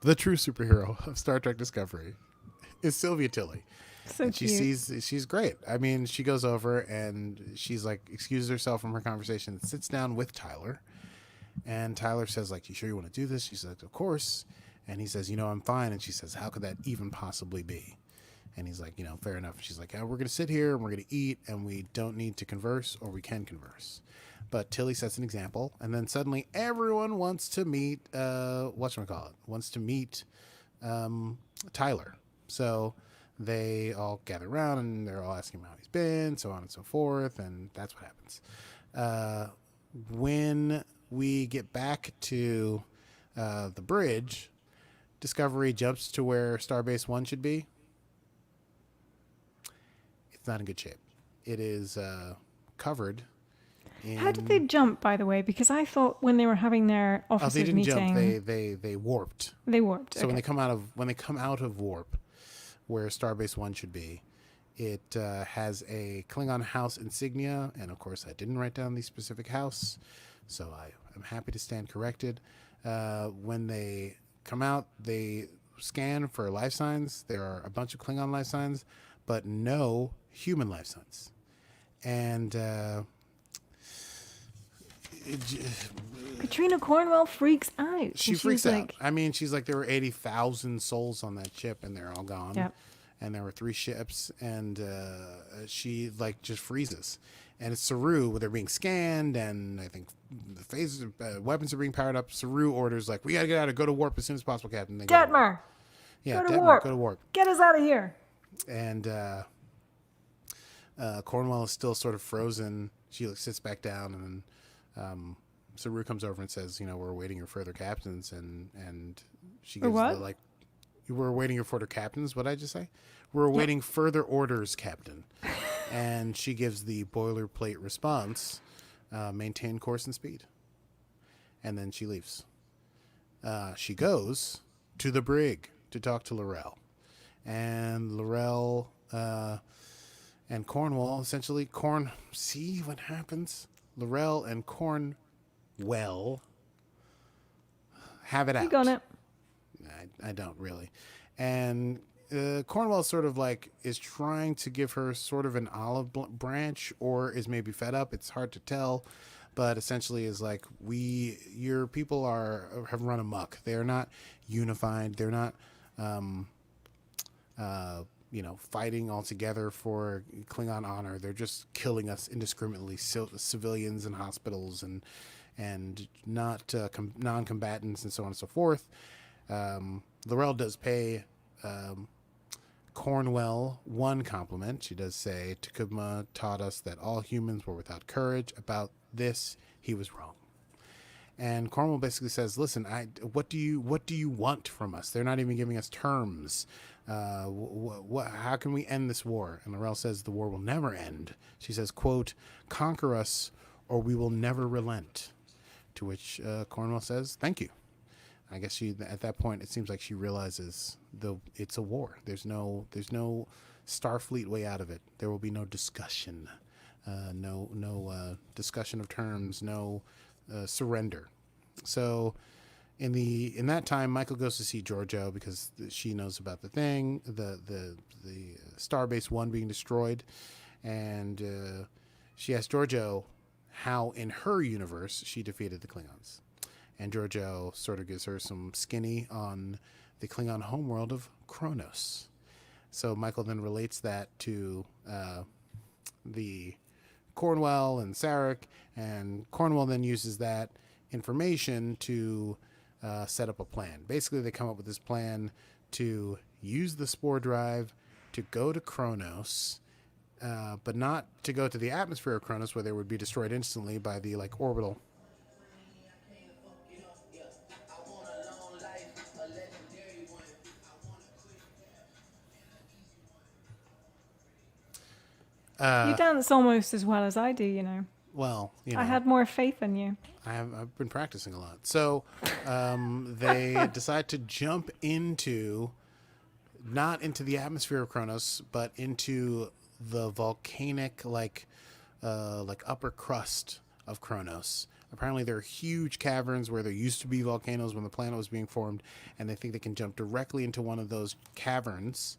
The true superhero of Star Trek Discovery is Sylvia Tilly. So and she's great. I mean, she goes over and she's like, excuses herself from her conversation and sits down with Tyler. And Tyler says, like, you sure you want to do this? She's like, of course. And he says, I'm fine. And she says, how could that even possibly be? And he's like, fair enough. And she's like, we're going to sit here and we're going to eat and we don't need to converse, or we can converse. But Tilly sets an example. And then suddenly everyone wants to meet, wants to meet Tyler. So they all gather around and they're all asking him how he's been, so on and so forth. And that's what happens. When we get back to the bridge, Discovery jumps to where Starbase 1 should be. It's not in good shape. It is covered in... How did they jump, by the way? Because I thought when they were having their officers meeting... they didn't jump. They warped. They warped. So when they come out of warp, where Starbase 1 should be, it has a Klingon house insignia, and of course I didn't write down the specific house, so I am happy to stand corrected. When they come out, they scan for life signs. There are a bunch of Klingon life signs, but no human life signs. And Katrina Cornwell freaks out. she And freaks she's out. like, I mean, she's like, there were 80,000 souls on that ship, and they're all gone. Yep. And there were 3 ships, and she like just freezes. And it's Saru, where they're being scanned, and I think the phasers, weapons are being powered up. Saru orders like, we gotta get out of, go to warp as soon as possible, Captain. They go to warp. Detmer, Yeah, go to Detmer, warp. go to warp. Get us out of here. And Cornwell is still sort of frozen. She like, sits back down, and then Saru comes over and says, we're awaiting your further captains, and she gives what? the like, we're awaiting your further captains. What did I just say? We're awaiting further orders, Captain. And she gives the boilerplate response, maintain course and speed. And then she leaves. She goes to the brig to talk to Laurel. And Laurel and Cornwall, essentially, see what happens? Laurel and Cornwell have it out. You got it. I don't really. And Cornwell sort of like is trying to give her sort of an olive branch, or is maybe fed up. It's hard to tell, but essentially is like, your people have run amok. They are not unified. They're not, fighting all together for Klingon honor. They're just killing us indiscriminately, civilians and hospitals and not non-combatants and so on and so forth. Laurel does pay Cornwell one compliment. She does say, Takuma taught us that all humans were without courage. About this, he was wrong. And Cornwell basically says, listen, what do you want from us? They're not even giving us terms. How can we end this war? And Laurel says, the war will never end. She says, quote, conquer us or we will never relent. To which Cornwell says, thank you. I guess at that point, it seems like she realizes it's a war. There's no Starfleet way out of it. There will be no discussion, no discussion of terms, no surrender. So in that time, Michael goes to see Georgiou because she knows about the thing, the Starbase 1 being destroyed, and she asks Georgiou how in her universe she defeated the Klingons. And Georgiou sort of gives her some skinny on the Klingon homeworld of Kronos. So Michael then relates that to the Cornwell and Sarek, and Cornwell then uses that information to set up a plan. Basically, they come up with this plan to use the spore drive to go to Kronos, but not to go to the atmosphere of Kronos where they would be destroyed instantly by the orbital. You dance almost as well as I do, Well, I had more faith in you. I've been practicing a lot. So they decide to jump not into the atmosphere of Kronos, but into the volcanic upper crust of Kronos. Apparently there are huge caverns where there used to be volcanoes when the planet was being formed, and they think they can jump directly into one of those caverns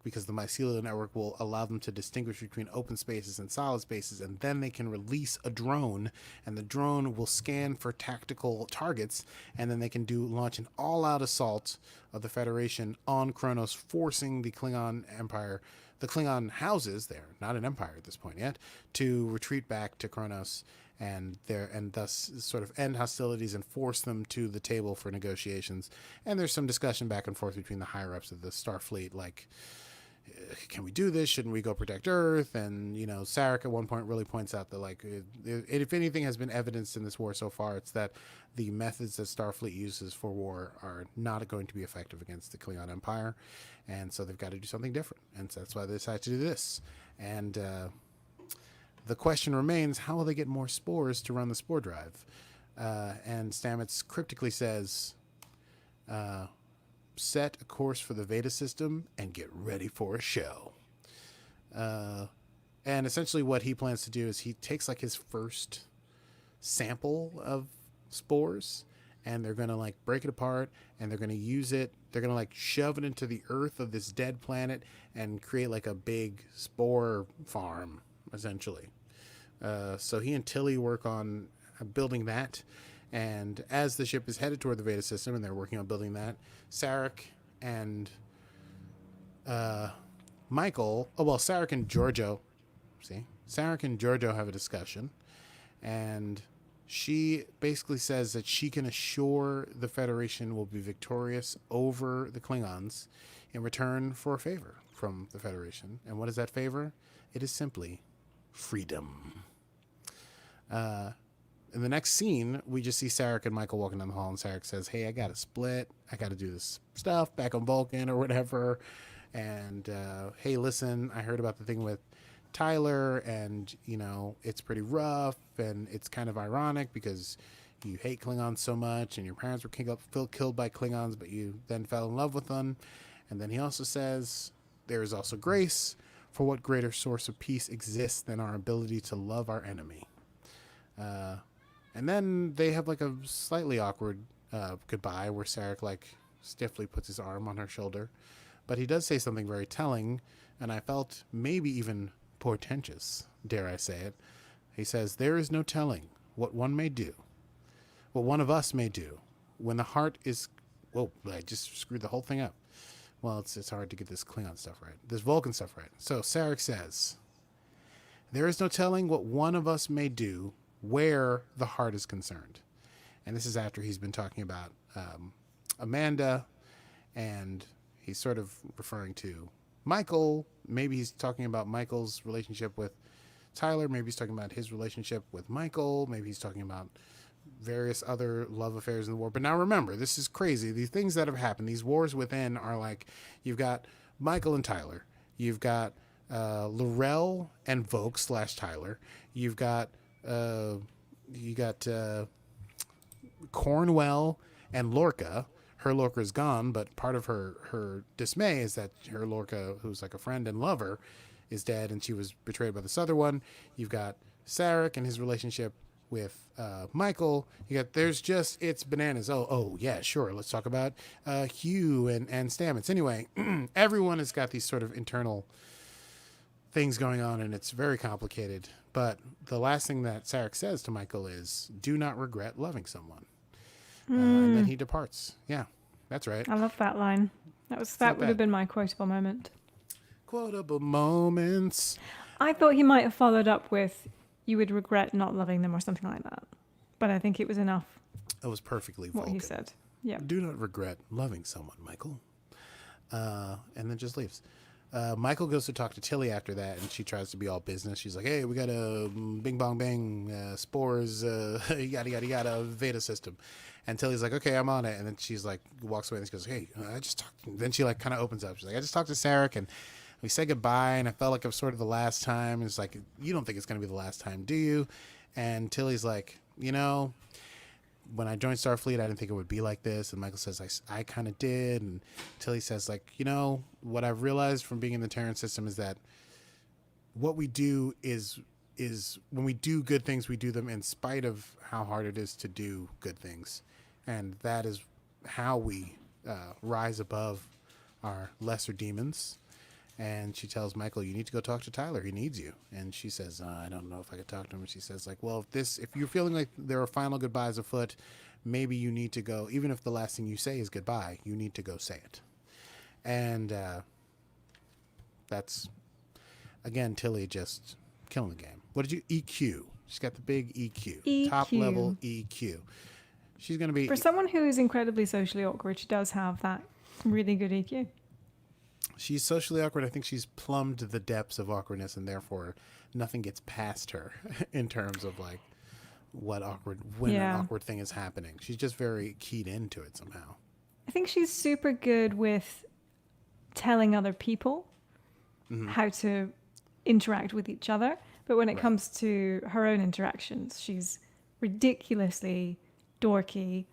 because the mycelial network will allow them to distinguish between open spaces and solid spaces, and then they can release a drone, and the drone will scan for tactical targets, and then they can launch an all-out assault of the Federation on Kronos, forcing the Klingon Empire, the Klingon houses there, not an empire at this point yet, to retreat back to Kronos and thus sort of end hostilities and force them to the table for negotiations. And there's some discussion back and forth between the higher ups of the Starfleet, like, can we do this? Shouldn't we go protect Earth? And, Sarek at one point really points out that, if anything has been evidenced in this war so far, it's that the methods that Starfleet uses for war are not going to be effective against the Klingon Empire. And so they've got to do something different. And so that's why they decided to do this. And the question remains, how will they get more spores to run the spore drive? And Stamets cryptically says, set a course for the Veda system and get ready for a show. And essentially what he plans to do is he takes his first sample of spores, and they're going to break it apart, and they're going to use it. They're going to shove it into the earth of this dead planet and create a big spore farm. essentially. So he and Tilly work on building that. And as the ship is headed toward the Veda system and they're working on building that, Sarek and Sarek and Georgiou, Sarek and Georgiou have a discussion. And she basically says that she can assure the Federation will be victorious over the Klingons in return for a favor from the Federation. And what is that favor? It is simply freedom. In the next scene, we just see Sarek and Michael walking down the hall, and Sarek says, hey, I got to split. I got to do this stuff back on Vulcan or whatever. And, hey, listen, I heard about the thing with Tyler, and, you know, it's pretty rough, and it's kind of ironic because you hate Klingons so much, and your parents were killed by Klingons, but you then fell in love with them. And then he also says, there is also grace, for what greater source of peace exists than our ability to love our enemy. And then they have like a slightly awkward goodbye where Sarek like stiffly puts his arm on her shoulder. But he does say something very telling, and I felt maybe even portentous, dare I say it. He says, there is no telling what one may do, what one of us may do, when the heart is... Whoa, I just screwed the whole thing up. Well, it's hard to get this Klingon stuff right, this Vulcan stuff right. So Sarek says, there is no telling what one of us may do where the heart is concerned. And this is after he's been talking about Amanda, and he's sort of referring to Michael. Maybe he's talking about Michael's relationship with Tyler. Maybe he's talking about his relationship with Michael. Maybe he's talking about various other love affairs in the war. But now remember, this is crazy. These things that have happened, these wars within are like, you've got Michael and Tyler. You've got L'Rell and Vogue / Tyler. You got Cornwell and Lorca. Her Lorca is gone, but part of her dismay is that her Lorca, who's like a friend and lover, is dead, and she was betrayed by this other one. You've got Sarek and his relationship with Michael. It's bananas. Oh yeah, sure. Let's talk about Hugh and Stamets. Anyway, everyone has got these sort of internal things going on, and it's very complicated. But the last thing that Sarek says to Michael is, do not regret loving someone. And then he departs. Yeah, that's right. I love that line. That would have been my quotable moment. Quotable moments. I thought he might have followed up with, you would regret not loving them or something like that. But I think it was enough. It was perfectly what Vulcan. he said. Yeah. Do not regret loving someone, Michael. And then just leaves. Michael goes to talk to Tilly after that, and she tries to be all business. She's like, hey, we got a bing bong bang, spores, yada yada yada, Veda system. And Tilly's like, okay, I'm on it. And then she's like, walks away and she goes, hey, I just talked. Then she like kind of opens up. She's like, I just talked to Sarek, and we said goodbye, and I felt like it was sort of the last time. And it's like, you don't think it's going to be the last time, do you? And Tilly's like, you know, when I joined Starfleet, I didn't think it would be like this. And Michael says, I kind of did. And Tilly says, like, you know, what I've realized from being in the Terran system is that what we do is when we do good things, we do them in spite of how hard it is to do good things. And that is how we rise above our lesser demons. And she tells Michael, you need to go talk to Tyler. He needs you. And she says, I don't know if I could talk to him. And she says, like, well, if you're feeling like there are final goodbyes afoot, maybe you need to go, even if the last thing you say is goodbye, you need to go say it. And that's, again, Tilly just killing the game. What did you, EQ? She's got the big EQ. Top level EQ. She's going to be... For someone who is incredibly socially awkward, she does have that really good EQ. She's socially awkward. I think she's plumbed the depths of awkwardness, and therefore nothing gets past her in terms of like when an awkward thing is happening. She's just very keyed into it somehow. I think she's super good with telling other people how to interact with each other. But when it comes to her own interactions, she's ridiculously dorky,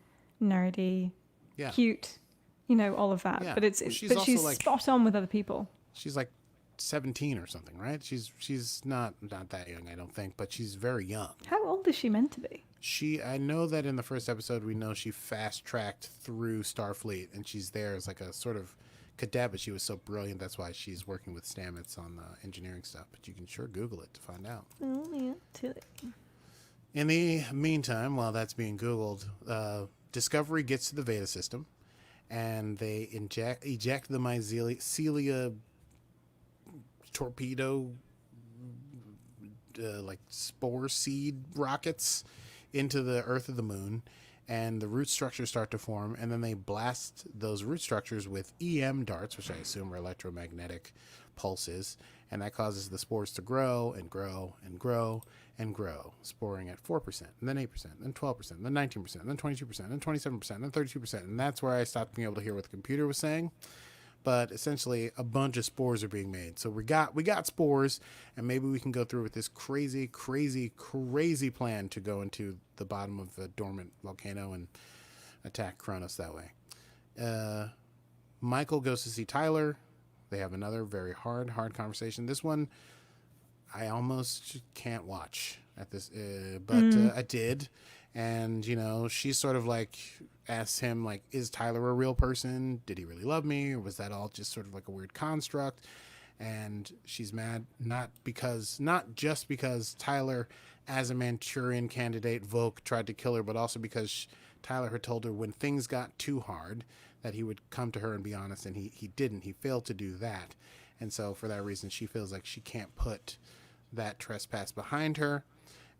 nerdy, cute. You know, all of that. Yeah. But she's like, spot on with other people. She's like 17 or something, right? She's not that young, I don't think, but she's very young. How old is she meant to be? I know that in the first episode we know she fast-tracked through Starfleet, and she's there as like a sort of cadet, but she was so brilliant. That's why she's working with Stamets on engineering stuff. But you can sure Google it to find out. Oh, yeah. Too late. In the meantime, while that's being Googled, Discovery gets to the Veda system, and they eject the mycelia torpedo, like spore seed rockets into the Earth of the Moon, and the root structures start to form, and then they blast those root structures with EM darts, which I assume are electromagnetic pulses, and that causes the spores to grow and grow and grow and grow, sporing at 4%, and then 8%, then 12%, then 19%, then 22%, then 27%, then 32%, and that's where I stopped being able to hear what the computer was saying. But essentially, a bunch of spores are being made. So we got spores, and maybe we can go through with this crazy plan to go into the bottom of a dormant volcano and attack Kronos that way. Michael goes to see Tyler. They have another very hard conversation. This one, I almost can't watch at this, but I did. And, you know, she sort of like asks him, like, is Tyler a real person? Did he really love me? Or was that all just sort of like a weird construct? And she's mad, not just because Tyler, as a Manchurian candidate, Vogue tried to kill her, but also because Tyler had told her when things got too hard that he would come to her and be honest, and he didn't. He failed to do that. And so for that reason, she feels like she can't put that trespass behind her.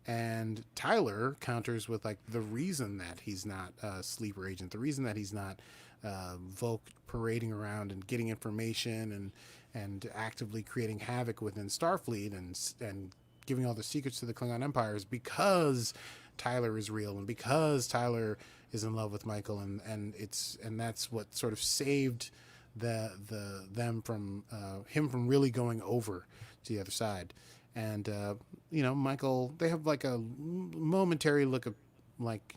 And Tyler counters with, like, the reason that he's not a sleeper agent, the reason that he's not Volk parading around and getting information and actively creating havoc within Starfleet and giving all the secrets to the Klingon Empire is because Tyler is real and because Tyler is in love with Michael, and that's what sort of saved them from him from really going over to the other side. And, you know, Michael, they have like a momentary look of like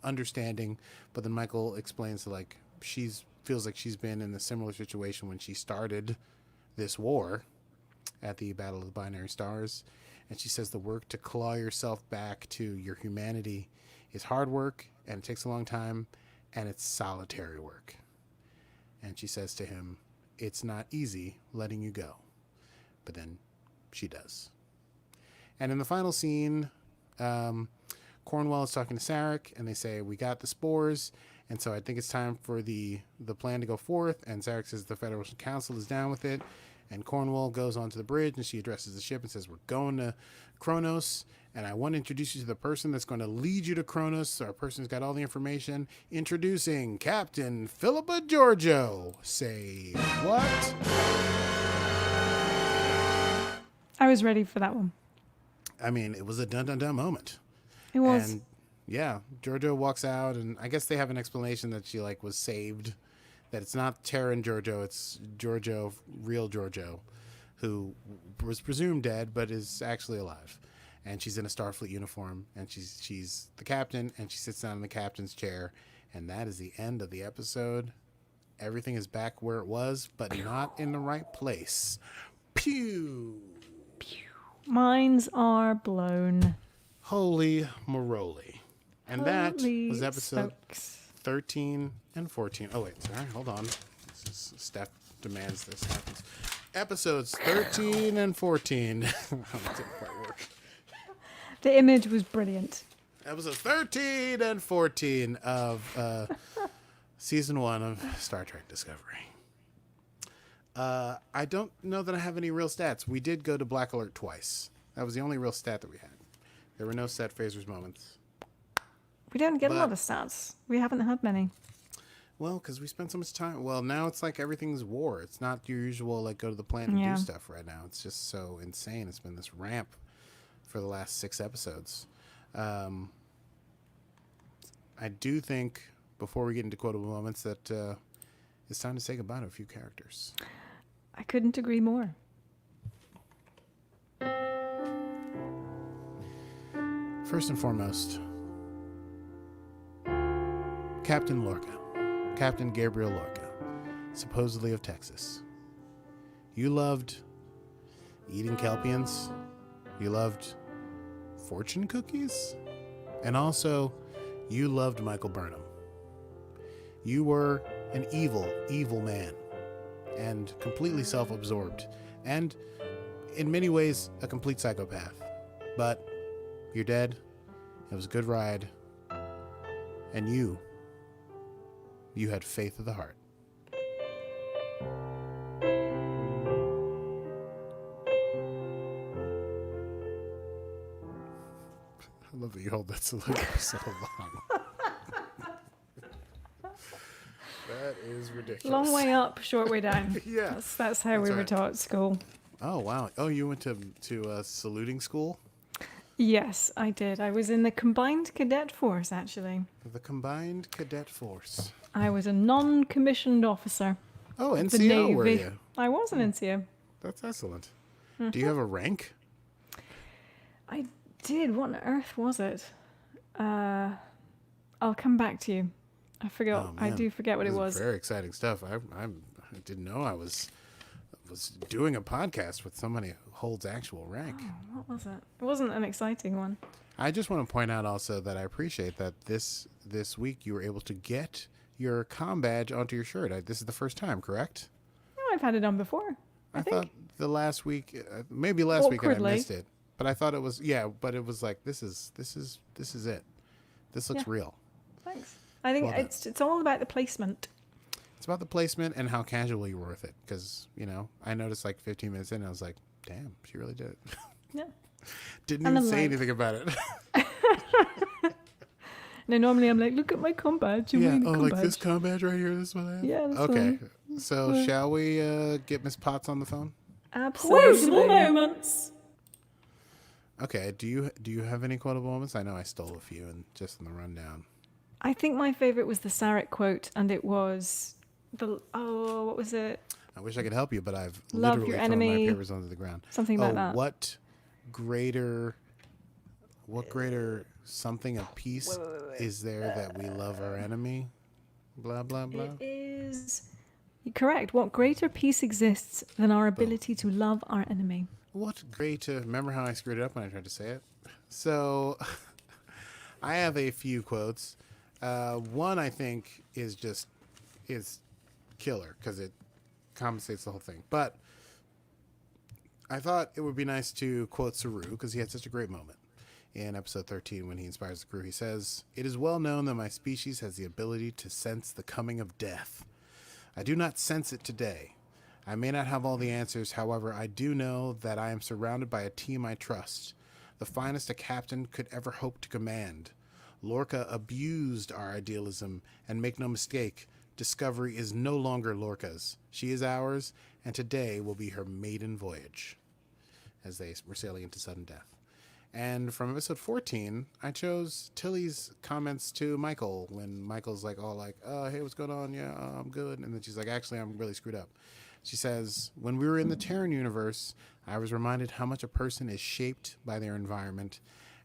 understanding, but then Michael explains that, like, feels like she's been in a similar situation when she started this war at the Battle of the Binary Stars. And she says the work to claw yourself back to your humanity is hard work, and it takes a long time, and it's solitary work. And she says to him, it's not easy letting you go. But then she does. And in the final scene, Cornwell is talking to Sarek, and they say, we got the spores, and so I think it's time for the plan to go forth. And Sarek says the Federation Council is down with it. And Cornwell goes onto the bridge, and she addresses the ship and says, we're going to Kronos, and I want to introduce you to the person that's going to lead you to Kronos. Our person who's got all the information. Introducing Captain Philippa Georgiou. Say what? I was ready for that one. I mean, it was a dun-dun-dun moment. It was. And yeah, Georgiou walks out, and I guess they have an explanation that she, like, was saved. That it's not Terran Georgiou, it's Georgiou, real Georgiou, who was presumed dead, but is actually alive. And she's in a Starfleet uniform, and she's the captain, and she sits down in the captain's chair. And that is the end of the episode. Everything is back where it was, but not in the right place. Pew! Minds are blown. Holy Moroli. And that Holy was episode smokes. 13 and 14. Oh, wait, sorry, hold on. Steph demands this happens. Episodes 13 and 14. That didn't quite work. The image was brilliant. Episodes 13 and 14 of season 1 of Star Trek Discovery. I don't know that I have any real stats. We did go to Black Alert twice. That was the only real stat that we had. There were no set phasers moments. We don't get a lot of stats. We haven't had many. Well, because we spent so much time. Well, now it's like everything's war. It's not your usual, like, go to the planet and do stuff right now. It's just so insane. It's been this ramp for the last 6 episodes. I do think, before we get into quotable moments, that it's time to say goodbye to a few characters. I couldn't agree more. First and foremost, Captain Lorca. Captain Gabriel Lorca, supposedly of Texas. You loved eating Kelpians. You loved fortune cookies. And also, you loved Michael Burnham. You were an evil, evil man. and completely self-absorbed, and in many ways a complete psychopath. But you're dead. It was a good ride. And you had faith of the heart. I love that you hold that salute for so long. That is ridiculous. Long way up, short way down. Yeah. That's how we were right. taught at school. Oh, wow. Oh, you went to saluting school? Yes, I did. I was in the Combined Cadet Force, actually. The Combined Cadet Force. I was a non-commissioned officer. Oh, of the NCO were Navy. you? I was an NCO. That's excellent. Do you have a rank? I did. What on earth was it? I'll come back to you. I forgot. Oh, I man. do forget what This it is was. Very exciting stuff. I didn't know I was doing a podcast with somebody who holds actual rank. Oh, what was it? It wasn't an exciting one. I just want to point out also that I appreciate that this week you were able to get your comm badge onto your shirt. This is the first time, correct? No, I've had it on before. I think. thought the last week, maybe last week I Awkwardly. missed it, but I thought it was but it was like this is it. This looks Yeah. real. Thanks. I think Well done. it's all about the placement. It's about the placement and how casual you were with it, because I noticed like 15 minutes in, and I was like, damn, she really did it. Yeah. Didn't And even I'm say like- anything about it. No, normally I'm like, look at my com badge. I'm Yeah. wearing a Oh, com like badge. this comm badge right here. This is what I have. Yeah, that's Okay. fine. So Yeah. shall we get Miss Potts on the phone? Absolutely. moments. Okay. Do you have any quotable moments? I know I stole a few and just in the rundown. I think my favorite was the Sarek quote, and it was what was it? I wish I could help you, but I've Love literally your thrown my enemy. papers onto the ground. Something about that. What greater something of peace is there that we love our enemy? Blah, blah, blah. It is correct. What greater peace exists than our ability to love our enemy? What greater... Remember how I screwed it up when I tried to say it? So, I have a few quotes. One, I think, is killer, because it compensates the whole thing. But I thought it would be nice to quote Saru, because he had such a great moment. In episode 13, when he inspires the crew, he says, "It is well known that my species has the ability to sense the coming of death. I do not sense it today. I may not have all the answers, however, I do know that I am surrounded by a team I trust, the finest a captain could ever hope to command. Lorca abused our idealism, and make no mistake, Discovery is no longer Lorca's. She is ours, and today will be her maiden voyage," as they were sailing into sudden death. And from episode 14, I chose Tilly's comments to Michael when Michael's like, hey, what's going on? Yeah, I'm good. And then she's like, actually, I'm really screwed up. She says, "When we were in the Terran universe, I was reminded how much a person is shaped by their environment.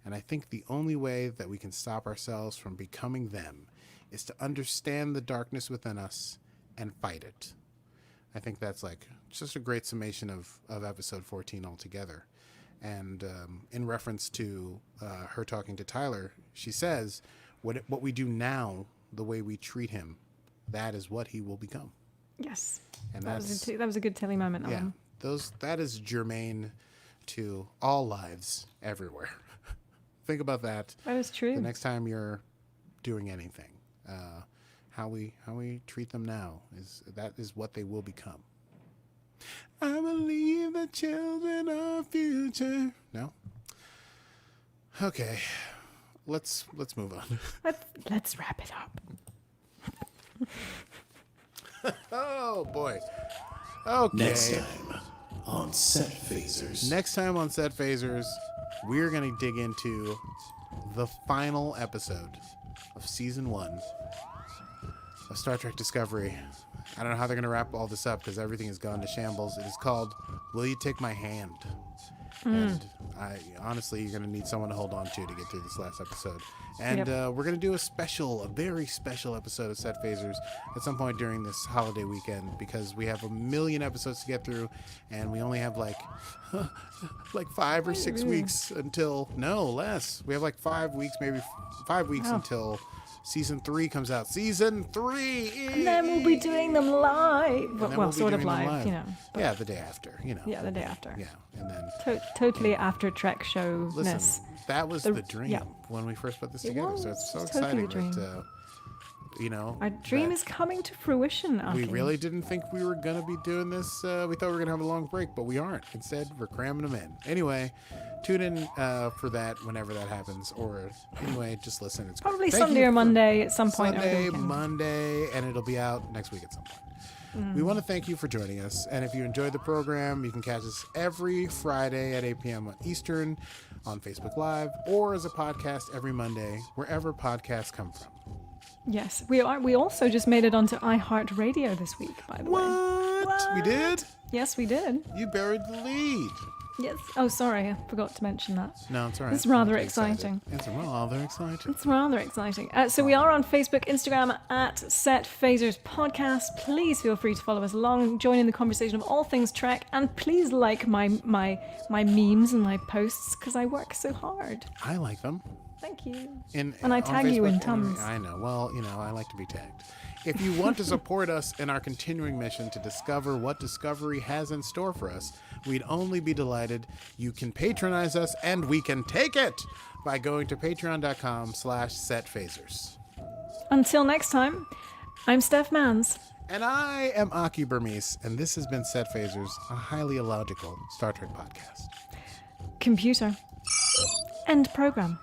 And I think the only way that we can stop ourselves from becoming them is to understand the darkness within us and fight it." I think that's like just a great summation of episode 14 altogether. And in reference to her talking to Tyler, she says, what we do now, the way we treat him, that is what he will become. Yes. And That that's was a good Tilly moment. yeah, that is germane to all lives everywhere. Think about that. That is true. The next time you're doing anything, how we treat them now is what they will become. I believe the children are future. No? Okay. Let's move on. Let's wrap it up. Oh boy. Okay. Next time on Set Phasers. Next time on Set Phasers, we're going to dig into the final episode of season 1 of Star Trek Discovery. I don't know how they're going to wrap all this up because everything has gone to shambles. It is called Will You Take My Hand? And honestly, you're going to need someone to hold on to get through this last episode. And we're going to do a very special episode of Set Phasers at some point during this holiday weekend because we have a million episodes to get through and we only have like 5 or 6 weeks until, no, less. We have like 5 weeks, maybe 5 weeks until Season 3 comes out. Season 3! And then we'll be doing them live. And then Well, we'll be sort of doing them live, you know. Yeah, the day after, you know. Yeah, the day after. Yeah, and then... Totally after Trek show-ness. Listen, that was the dream yeah. when we first put this It together. was. So it's so It's totally exciting a dream. that, you know... Our dream that is coming to fruition, We Aki. really didn't think we were going to be doing this. We thought we were going to have a long break, but we aren't. Instead, we're cramming them in. Anyway, tune in for that whenever that happens. Or anyway, just listen. It's great. Probably Thank Sunday you or for- Monday at some point. over the Sunday, weekend. Monday, and it'll be out next week at some point. We want to thank you for joining us. And if you enjoyed the program, you can catch us every Friday at 8 p.m. Eastern on Facebook Live or as a podcast every Monday, wherever podcasts come from. Yes, we are. We also just made it onto iHeartRadio this week, by the way. What? We did? Yes, we did. You buried the lead. Yes. Oh, sorry, I forgot to mention that. No, it's all right. It's rather I'm excited. exciting. It's rather exciting. It's rather exciting. So we are on Facebook, Instagram at Set Phasers Podcast. Please feel free to follow us along, join in the conversation of all things Trek, and please like my memes and my posts because I work so hard. I like them. Thank you. And I tag you in tons. I know. Well, you know, I like to be tagged. If you want to support us in our continuing mission to discover what Discovery has in store for us, we'd only be delighted. You can patronize us, and we can take it by going to patreon.com/setphasers. Until next time, I'm Steph Mans. And I am Aki Burmese, and this has been Set Phasers, a highly illogical Star Trek podcast. Computer. End program.